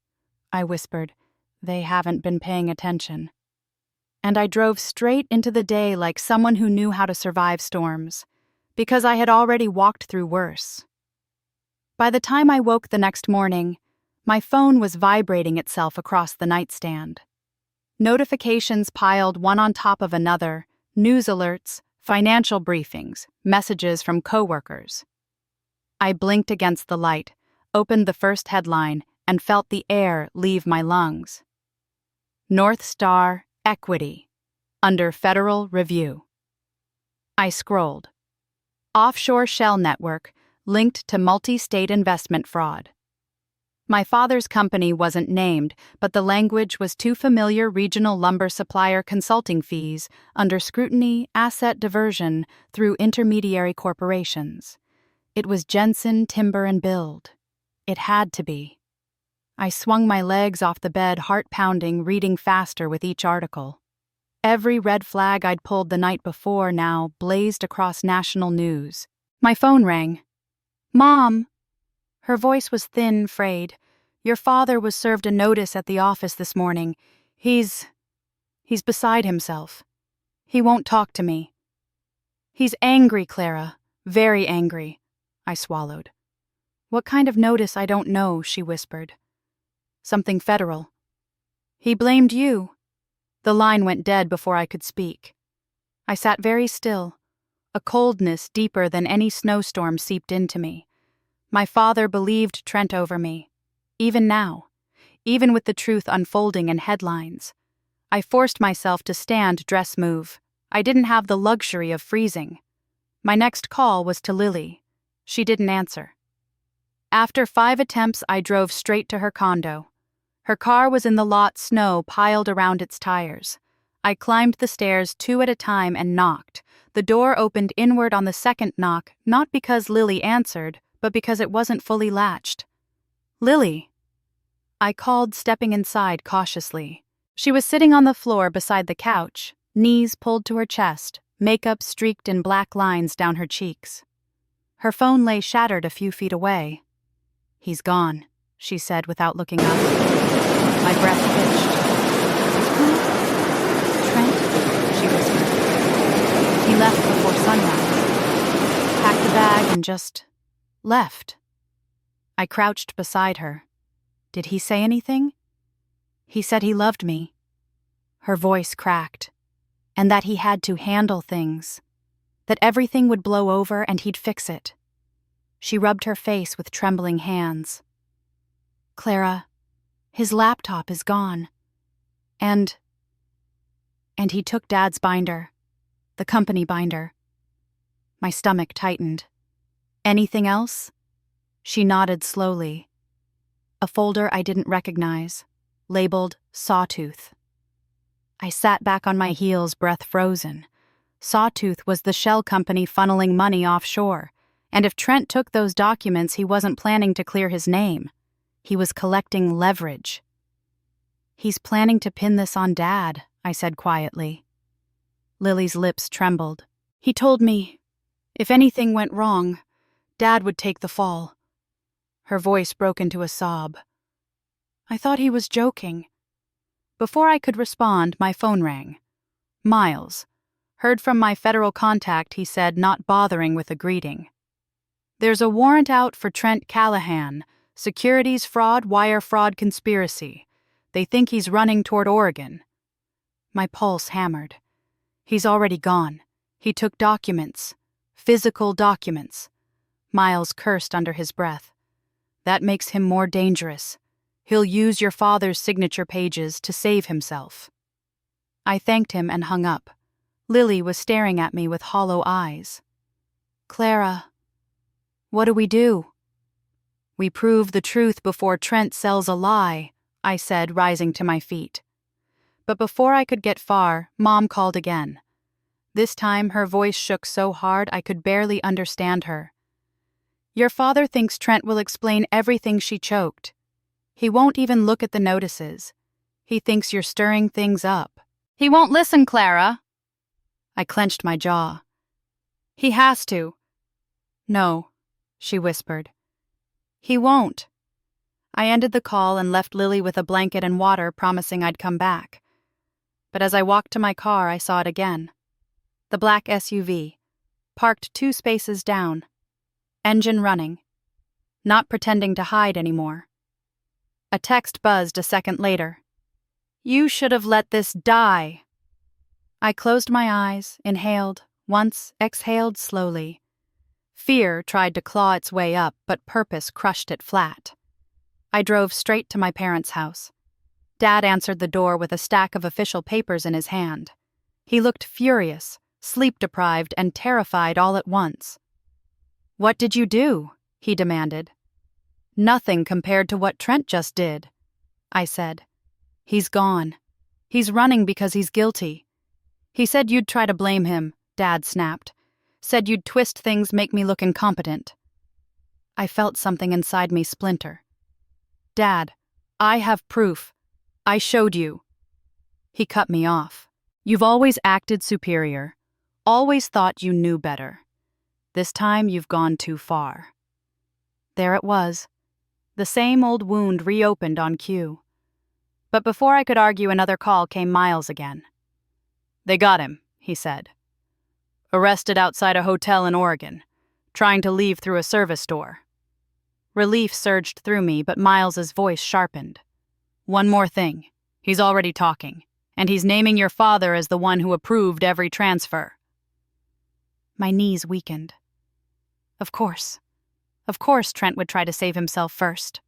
I whispered, "they haven't been paying attention." And I drove straight into the day like someone who knew how to survive storms, because I had already walked through worse. By the time I woke the next morning, my phone was vibrating itself across the nightstand. Notifications piled one on top of another, news alerts, financial briefings, messages from coworkers. I blinked against the light, opened the first headline, and felt the air leave my lungs. North Star Equity, under federal review. I scrolled. Offshore shell network linked to multi-state investment fraud. My father's company wasn't named, but the language was too familiar. Regional lumber supplier consulting fees under scrutiny, asset diversion through intermediary corporations. It was Jensen Timber and Build. It had to be. I swung my legs off the bed, heart pounding, reading faster with each article. Every red flag I'd pulled the night before now blazed across national news. My phone rang. "Mom!" Her voice was thin, frayed. "Your father was served a notice at the office this morning. He's beside himself. He won't talk to me." "He's angry, Clara. Very angry." I swallowed. "What kind of notice? I don't know," she whispered. "Something federal." "He blamed you." The line went dead before I could speak. I sat very still. A coldness deeper than any snowstorm seeped into me. My father believed Trent over me. Even now, even with the truth unfolding in headlines. I forced myself to stand, dress move. I didn't have the luxury of freezing. My next call was to Lily. She didn't answer. After 5 attempts, I drove straight to her condo. Her car was in the lot, snow piled around its tires. I climbed the stairs 2 at a time and knocked. The door opened inward on the second knock, not because Lily answered, but because it wasn't fully latched. "Lily!" I called, stepping inside cautiously. She was sitting on the floor beside the couch, knees pulled to her chest, makeup streaked in black lines down her cheeks. Her phone lay shattered a few feet away. "He's gone," she said without looking up. My breath hitched. "Who?" "Trent," she whispered. "He left before sunrise. Packed a bag and just left." I crouched beside her. "Did he say anything?" "He said he loved me." Her voice cracked. "And that he had to handle things. That everything would blow over and he'd fix it." She rubbed her face with trembling hands. "Clara, his laptop is gone. And he took Dad's binder. The company binder." My stomach tightened. "Anything else?" She nodded slowly. A folder I didn't recognize, labeled Sawtooth. I sat back on my heels, breath frozen. Sawtooth was the shell company funneling money offshore. And if Trent took those documents, he wasn't planning to clear his name. He was collecting leverage. "He's planning to pin this on Dad," I said quietly. Lily's lips trembled. "He told me, if anything went wrong, Dad would take the fall." Her voice broke into a sob. I thought he was joking. Before I could respond, my phone rang. Miles. Heard from my federal contact, he said, not bothering with a greeting. "There's a warrant out for Trent Callahan, securities fraud, wire fraud conspiracy. They think he's running toward Oregon." My pulse hammered. He's already gone. He took documents. Physical documents. Miles cursed under his breath. "That makes him more dangerous. He'll use your father's signature pages to save himself." I thanked him and hung up. Lily was staring at me with hollow eyes. "Clara, what do we do?" "We prove the truth before Trent sells a lie," I said, rising to my feet. But before I could get far, Mom called again. This time her voice shook so hard I could barely understand her. "Your father thinks Trent will explain everything she choked. He won't even look at the notices. He thinks you're stirring things up." "He won't listen, Clara." I clenched my jaw. "He has to." "No," she whispered. "He won't." I ended the call and left Lily with a blanket and water, promising I'd come back. But as I walked to my car, I saw it again. The black SUV, parked 2 spaces down. Engine running. Not pretending to hide anymore. A text buzzed a second later. "You should have let this die." I closed my eyes, inhaled, once exhaled slowly. Fear tried to claw its way up, but purpose crushed it flat. I drove straight to my parents' house. Dad answered the door with a stack of official papers in his hand. He looked furious, sleep-deprived, and terrified all at once. "What did you do?" he demanded. "Nothing compared to what Trent just did," I said. "He's gone. He's running because he's guilty. He said you'd try to blame him," Dad snapped. "Said you'd twist things, make me look incompetent." I felt something inside me splinter. "Dad, I have proof. I showed you." He cut me off. "You've always acted superior. Always thought you knew better. This time you've gone too far." There it was. The same old wound reopened on cue. But before I could argue, another call came. Miles again. "They got him," he said. "Arrested outside a hotel in Oregon, trying to leave through a service door." Relief surged through me, but Miles's voice sharpened. "One more thing. He's already talking, and he's naming your father as the one who approved every transfer." My knees weakened. Of course Trent would try to save himself first.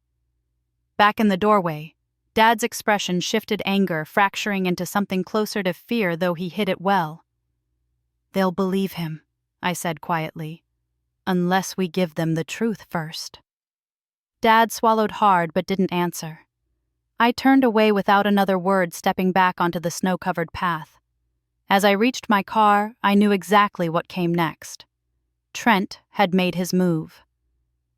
Back in the doorway, Dad's expression shifted anger, fracturing into something closer to fear, though he hid it well. "They'll believe him," I said quietly, "unless we give them the truth first." Dad swallowed hard but didn't answer. I turned away without another word, stepping back onto the snow-covered path. As I reached my car, I knew exactly what came next. Trent had made his move.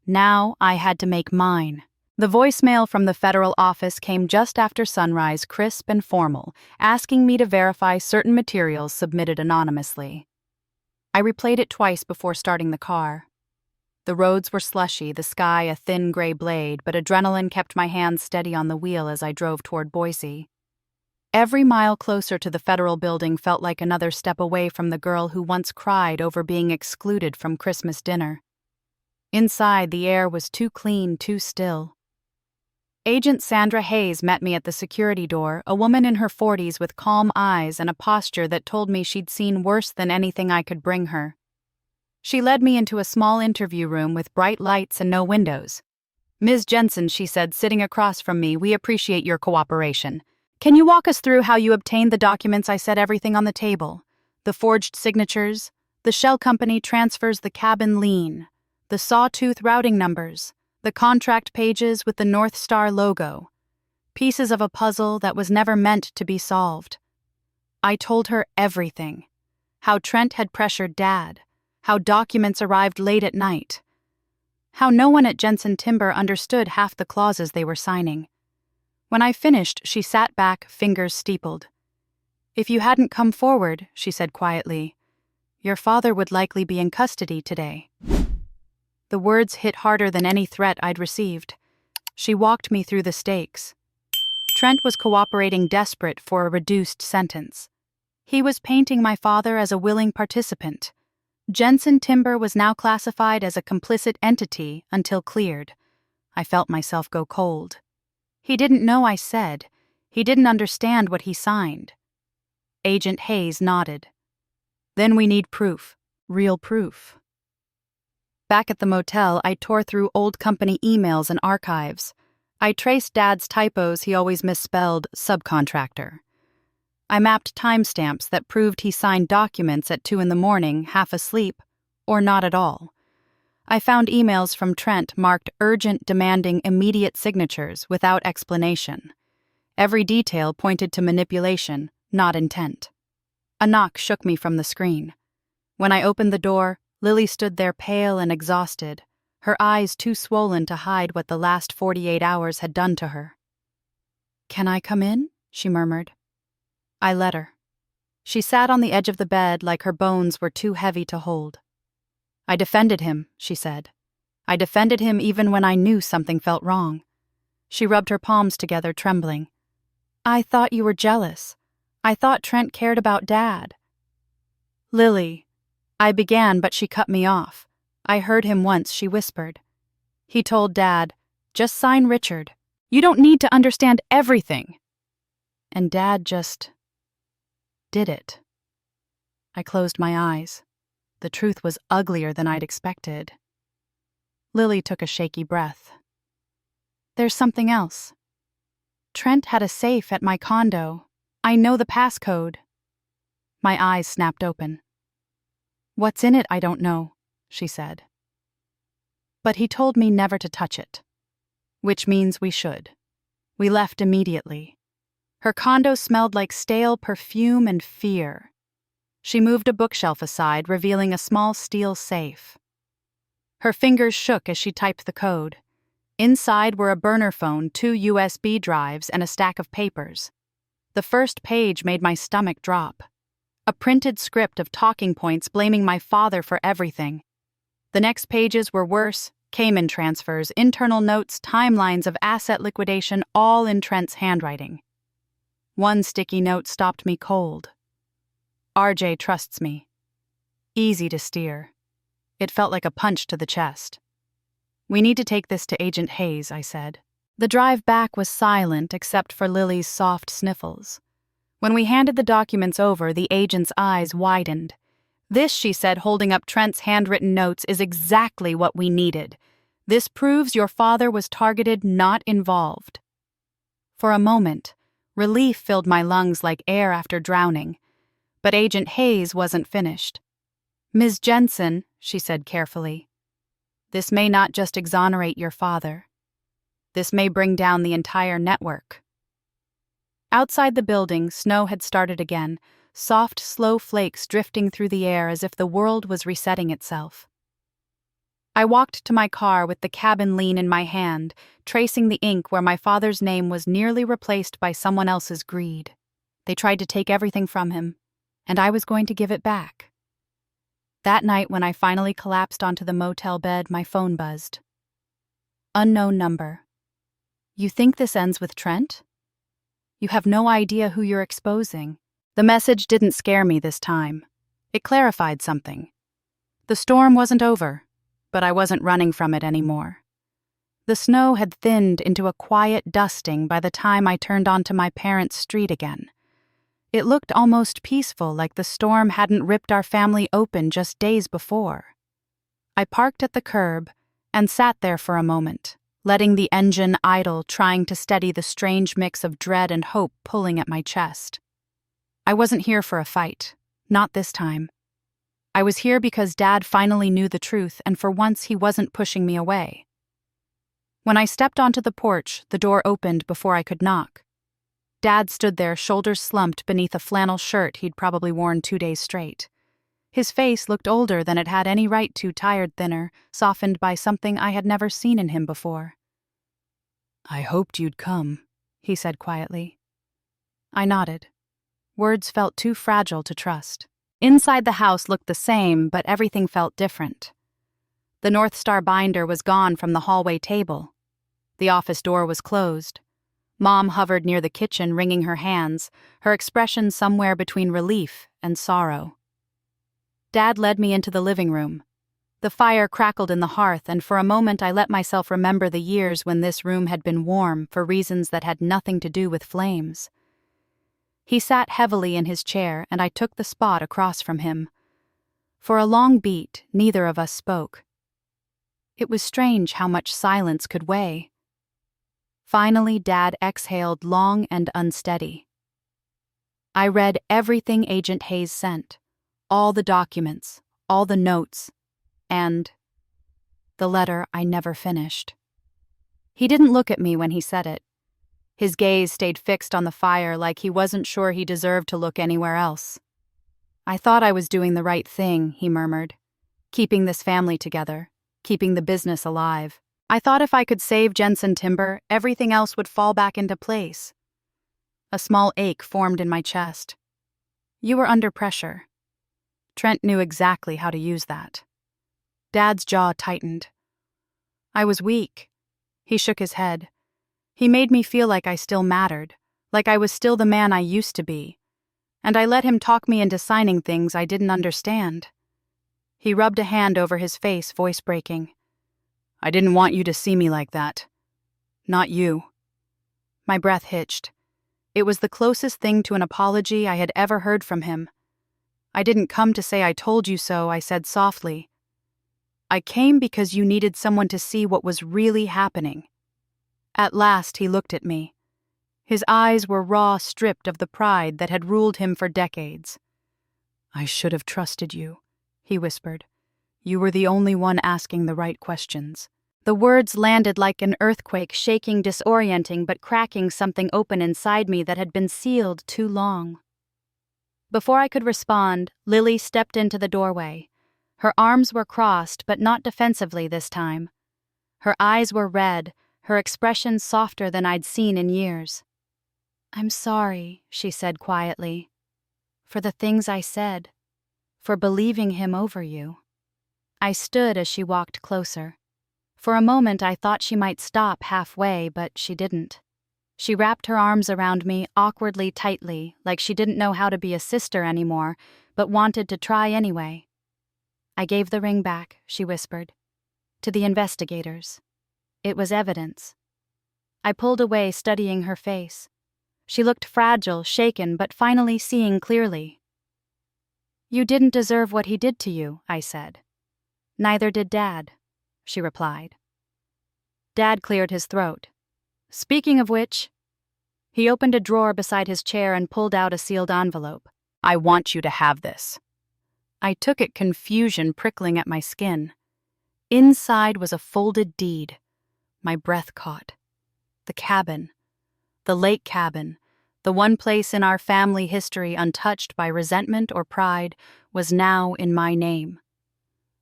Now I had to make mine. The voicemail from the federal office came just after sunrise, crisp and formal, asking me to verify certain materials submitted anonymously. I replayed it twice before starting the car. The roads were slushy, the sky a thin gray blade, but adrenaline kept my hands steady on the wheel as I drove toward Boise. Every mile closer to the federal building felt like another step away from the girl who once cried over being excluded from Christmas dinner. Inside, the air was too clean, too still. Agent Sandra Hayes met me at the security door, a woman in her 40s with calm eyes and a posture that told me she'd seen worse than anything I could bring her. She led me into a small interview room with bright lights and no windows. "Ms. Jensen," she said, sitting across from me, "we appreciate your cooperation. Can you walk us through how you obtained the documents?" I said, everything on the table. The forged signatures, the shell company transfers, the cabin lien, the sawtooth routing numbers, the contract pages with the North Star logo. Pieces of a puzzle that was never meant to be solved. I told her everything. How Trent had pressured Dad. how documents arrived late at night, how no one at Jensen Timber understood half the clauses they were signing. When I finished, she sat back, fingers steepled. "If you hadn't come forward," she said quietly, "your father would likely be in custody today." The words hit harder than any threat I'd received. She walked me through the stakes. Trent was cooperating, desperate for a reduced sentence. He was painting my father as a willing participant. Jensen Timber was now classified as a complicit entity until cleared. I felt myself go cold. He didn't know I said. He didn't understand what he signed. Agent Hayes nodded. "Then we need proof. Real proof." Back at the motel, I tore through old company emails and archives. I traced Dad's typos he always misspelled subcontractor. I mapped timestamps that proved he signed documents at 2 a.m, half asleep, or not at all. I found emails from Trent marked urgent, demanding immediate signatures without explanation. Every detail pointed to manipulation, not intent. A knock shook me from the screen. When I opened the door, Lily stood there pale and exhausted, her eyes too swollen to hide what the last 48 hours had done to her. "Can I come in?" she murmured. I let her. She sat on the edge of the bed like her bones were too heavy to hold. "I defended him," she said. "I defended him even when I knew something felt wrong." She rubbed her palms together, trembling. "I thought you were jealous. I thought Trent cared about Dad." "Lily," I began, but she cut me off. I heard him once, she whispered. "He told Dad, 'Just sign Richard. You don't need to understand everything.' And Dad just did it." I closed my eyes. The truth was uglier than I'd expected. Lily took a shaky breath. "There's something else. Trent had a safe at my condo. I know the passcode." My eyes snapped open. "What's in it, I don't know," she said. "But he told me never to touch it. Which means we should." We left immediately. Her condo smelled like stale perfume and fear. She moved a bookshelf aside, revealing a small steel safe. Her fingers shook as she typed the code. Inside were a burner phone, 2 USB drives, and a stack of papers. The first page made my stomach drop. A printed script of talking points blaming my father for everything. The next pages were worse: Cayman transfers, internal notes, timelines of asset liquidation, all in Trent's handwriting. One sticky note stopped me cold. "RJ trusts me. Easy to steer." It felt like a punch to the chest. "We need to take this to Agent Hayes," I said. The drive back was silent except for Lily's soft sniffles. When we handed the documents over, the agent's eyes widened. "This," she said, holding up Trent's handwritten notes, "is exactly what we needed. This proves your father was targeted, not involved." For a moment, relief filled my lungs like air after drowning. But Agent Hayes wasn't finished. "Ms. Jensen," she said carefully, "this may not just exonerate your father. This may bring down the entire network." Outside the building, snow had started again, soft, slow flakes drifting through the air as if the world was resetting itself. I walked to my car with the cabin lien in my hand, tracing the ink where my father's name was nearly replaced by someone else's greed. They tried to take everything from him, and I was going to give it back. That night, when I finally collapsed onto the motel bed, my phone buzzed. Unknown number. "You think this ends with Trent? You have no idea who you're exposing." The message didn't scare me this time. It clarified something. The storm wasn't over, but I wasn't running from it anymore. The snow had thinned into a quiet dusting by the time I turned onto my parents' street again. It looked almost peaceful, like the storm hadn't ripped our family open just days before. I parked at the curb and sat there for a moment, letting the engine idle, trying to steady the strange mix of dread and hope pulling at my chest. I wasn't here for a fight, not this time. I was here because Dad finally knew the truth, and for once he wasn't pushing me away. When I stepped onto the porch, the door opened before I could knock. Dad stood there, shoulders slumped beneath a flannel shirt he'd probably worn 2 days straight. His face looked older than it had any right to, tired, thinner, softened by something I had never seen in him before. "I hoped you'd come," he said quietly. I nodded. Words felt too fragile to trust. Inside the house looked the same, but everything felt different. The North Star binder was gone from the hallway table. The office door was closed. Mom hovered near the kitchen, wringing her hands, her expression somewhere between relief and sorrow. Dad led me into the living room. The fire crackled in the hearth, and for a moment I let myself remember the years when this room had been warm for reasons that had nothing to do with flames. He sat heavily in his chair, and I took the spot across from him. For a long beat, neither of us spoke. It was strange how much silence could weigh. Finally, Dad exhaled long and unsteady. I read everything Agent Hayes sent, all the documents, all the notes, and the letter I never finished. He didn't look at me when he said it. His gaze stayed fixed on the fire like he wasn't sure he deserved to look anywhere else. "I thought I was doing the right thing," he murmured. "Keeping this family together, keeping the business alive. I thought if I could save Jensen Timber, everything else would fall back into place." A small ache formed in my chest. "You were under pressure." Trent knew exactly how to use that. Dad's jaw tightened. "I was weak." He shook his head. "He made me feel like I still mattered, like I was still the man I used to be. And I let him talk me into signing things I didn't understand." He rubbed a hand over his face, voice breaking. "I didn't want you to see me like that. Not you." My breath hitched. It was the closest thing to an apology I had ever heard from him. "I didn't come to say I told you so," I said softly. "I came because you needed someone to see what was really happening." At last he looked at me. His eyes were raw, stripped of the pride that had ruled him for decades. "I should have trusted you," he whispered. "You were the only one asking the right questions." The words landed like an earthquake, shaking, disorienting, but cracking something open inside me that had been sealed too long. Before I could respond, Lily stepped into the doorway. Her arms were crossed, but not defensively this time. Her eyes were red, her expression softer than I'd seen in years. "I'm sorry," she said quietly, "for the things I said, for believing him over you." I stood as she walked closer. For a moment I thought she might stop halfway, but she didn't. She wrapped her arms around me awkwardly tightly, like she didn't know how to be a sister anymore, but wanted to try anyway. "I gave the ring back," she whispered. "To the investigators. It was evidence." I pulled away, studying her face. She looked fragile, shaken, but finally seeing clearly. "You didn't deserve what he did to you," I said. "Neither did Dad," she replied. Dad cleared his throat. "Speaking of which..." He opened a drawer beside his chair and pulled out a sealed envelope. "I want you to have this." I took it, confusion prickling at my skin. Inside was a folded deed. My breath caught. The cabin. The lake cabin, the one place in our family history untouched by resentment or pride, was now in my name.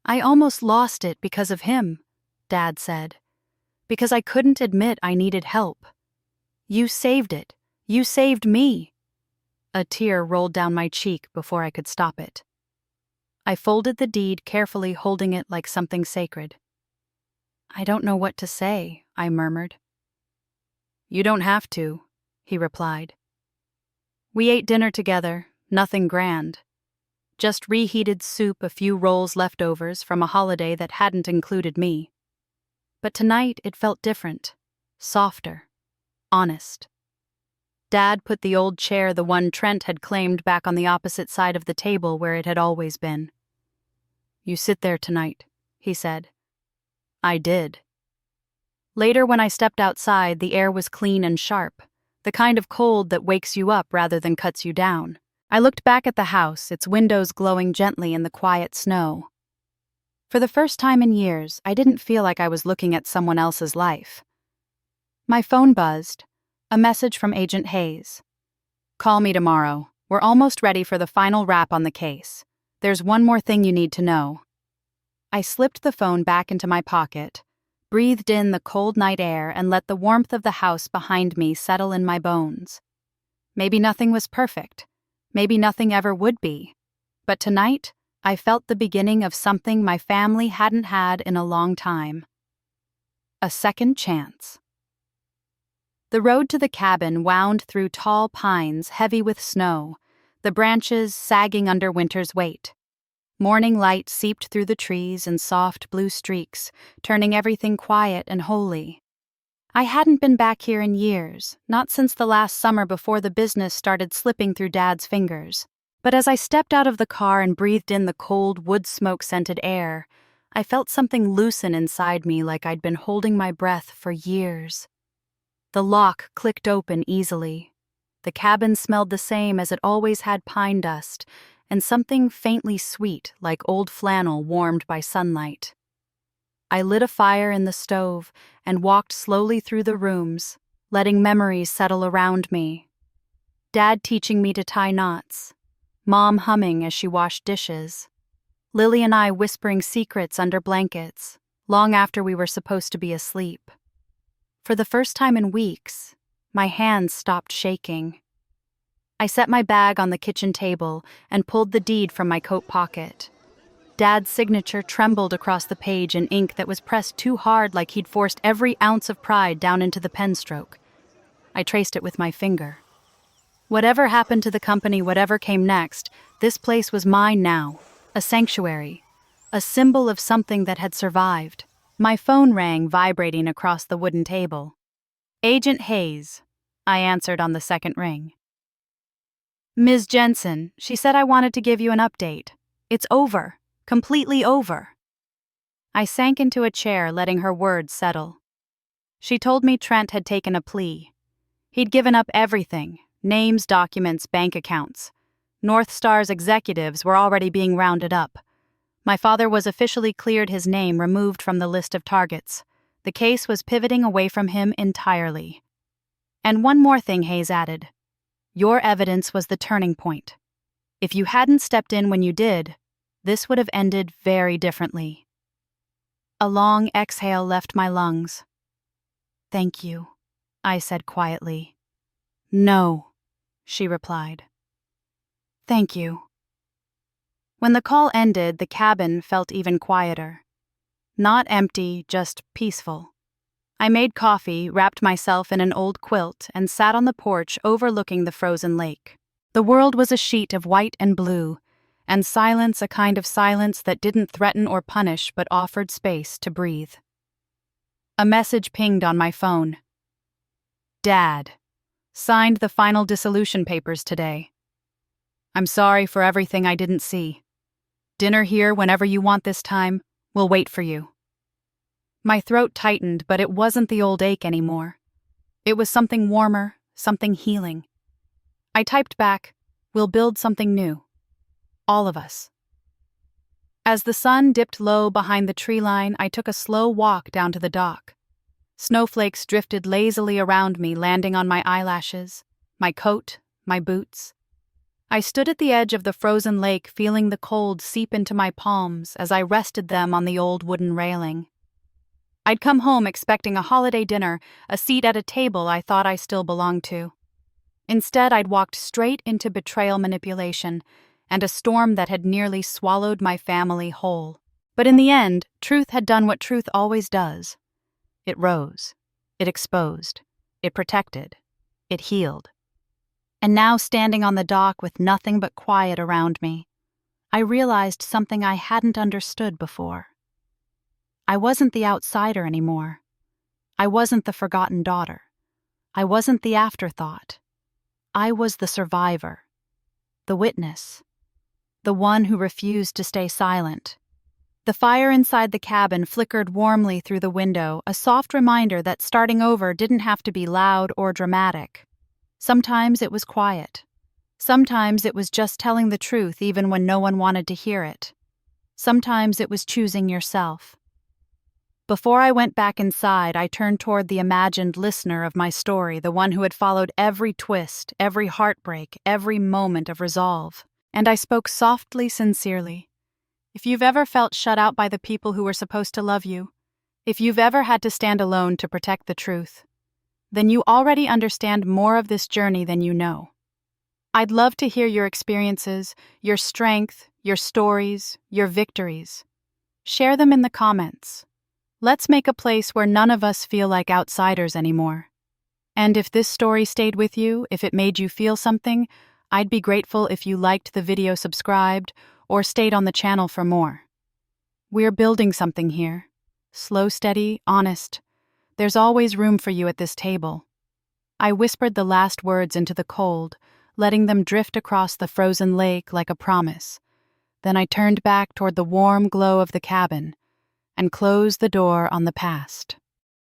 "I almost lost it because of him," Dad said. "Because I couldn't admit I needed help. You saved it. You saved me." A tear rolled down my cheek before I could stop it. I folded the deed, carefully holding it like something sacred. "I don't know what to say," I murmured. "You don't have to," he replied. We ate dinner together, nothing grand. Just reheated soup, a few rolls leftovers from a holiday that hadn't included me. But tonight it felt different, softer, honest. Dad put the old chair, the one Trent had claimed, back on the opposite side of the table where it had always been. "You sit there tonight," he said. I did. Later, when I stepped outside, the air was clean and sharp, the kind of cold that wakes you up rather than cuts you down. I looked back at the house, its windows glowing gently in the quiet snow. For the first time in years, I didn't feel like I was looking at someone else's life. My phone buzzed, a message from Agent Hayes. "Call me tomorrow. We're almost ready for the final wrap on the case. There's one more thing you need to know. I slipped the phone back into my pocket, breathed in the cold night air, and let the warmth of the house behind me settle in my bones. Maybe nothing was perfect. Maybe nothing ever would be. But tonight, I felt the beginning of something my family hadn't had in a long time. A second chance. The road to the cabin wound through tall pines heavy with snow, the branches sagging under winter's weight. Morning light seeped through the trees in soft blue streaks, turning everything quiet and holy. I hadn't been back here in years, not since the last summer before the business started slipping through Dad's fingers. But as I stepped out of the car and breathed in the cold wood smoke-scented air, I felt something loosen inside me like I'd been holding my breath for years. The lock clicked open easily. The cabin smelled the same as it always had, pine dust, and something faintly sweet like old flannel warmed by sunlight. I lit a fire in the stove and walked slowly through the rooms, letting memories settle around me. Dad teaching me to tie knots, Mom humming as she washed dishes, Lily and I whispering secrets under blankets, long after we were supposed to be asleep. For the first time in weeks, my hands stopped shaking. I set my bag on the kitchen table and pulled the deed from my coat pocket. Dad's signature trembled across the page in ink that was pressed too hard, like he'd forced every ounce of pride down into the pen stroke. I traced it with my finger. Whatever happened to the company, whatever came next, this place was mine now, a sanctuary, a symbol of something that had survived. My phone rang, vibrating across the wooden table. "Agent Hayes," I answered on the second ring. "Ms. Jensen, she said I wanted to give you an update. It's over. Completely over." I sank into a chair, letting her words settle. She told me Trent had taken a plea. He'd given up everything: names, documents, bank accounts. North Star's executives were already being rounded up. My father was officially cleared, his name removed from the list of targets. The case was pivoting away from him entirely. And one more thing, Hayes added. Your evidence was the turning point. If you hadn't stepped in when you did, this would have ended very differently. A long exhale left my lungs. "Thank you," I said quietly. "No," she replied. "Thank you." When the call ended, the cabin felt even quieter. Not empty, just peaceful. I made coffee, wrapped myself in an old quilt, and sat on the porch overlooking the frozen lake. The world was a sheet of white and blue, and silence a kind of silence that didn't threaten or punish but offered space to breathe. A message pinged on my phone. "Dad. Signed the final dissolution papers today. I'm sorry for everything I didn't see. Dinner here whenever you want this time. We'll wait for you." My throat tightened, but it wasn't the old ache anymore. It was something warmer, something healing. I typed back, "We'll build something new. All of us." As the sun dipped low behind the tree line, I took a slow walk down to the dock. Snowflakes drifted lazily around me, landing on my eyelashes, my coat, my boots. I stood at the edge of the frozen lake, feeling the cold seep into my palms as I rested them on the old wooden railing. I'd come home expecting a holiday dinner, a seat at a table I thought I still belonged to. Instead, I'd walked straight into betrayal, manipulation, and a storm that had nearly swallowed my family whole. But in the end, truth had done what truth always does. It rose. It exposed. It protected. It healed. And now, standing on the dock with nothing but quiet around me, I realized something I hadn't understood before. I wasn't the outsider anymore. I wasn't the forgotten daughter. I wasn't the afterthought. I was the survivor, the witness, the one who refused to stay silent. The fire inside the cabin flickered warmly through the window, a soft reminder that starting over didn't have to be loud or dramatic. Sometimes it was quiet. Sometimes it was just telling the truth even when no one wanted to hear it. Sometimes it was choosing yourself. Before I went back inside, I turned toward the imagined listener of my story, the one who had followed every twist, every heartbreak, every moment of resolve. and I spoke softly, sincerely. If you've ever felt shut out by the people who were supposed to love you, if you've ever had to stand alone to protect the truth, then you already understand more of this journey than you know. I'd love to hear your experiences, your strength, your stories, your victories. Share them in the comments. Let's make a place where none of us feel like outsiders anymore. And if this story stayed with you, if it made you feel something, I'd be grateful if you liked the video, subscribed, or stayed on the channel for more. We're building something here. Slow, steady, honest. There's always room for you at this table. I whispered the last words into the cold, letting them drift across the frozen lake like a promise. Then I turned back toward the warm glow of the cabin and closed the door on the past.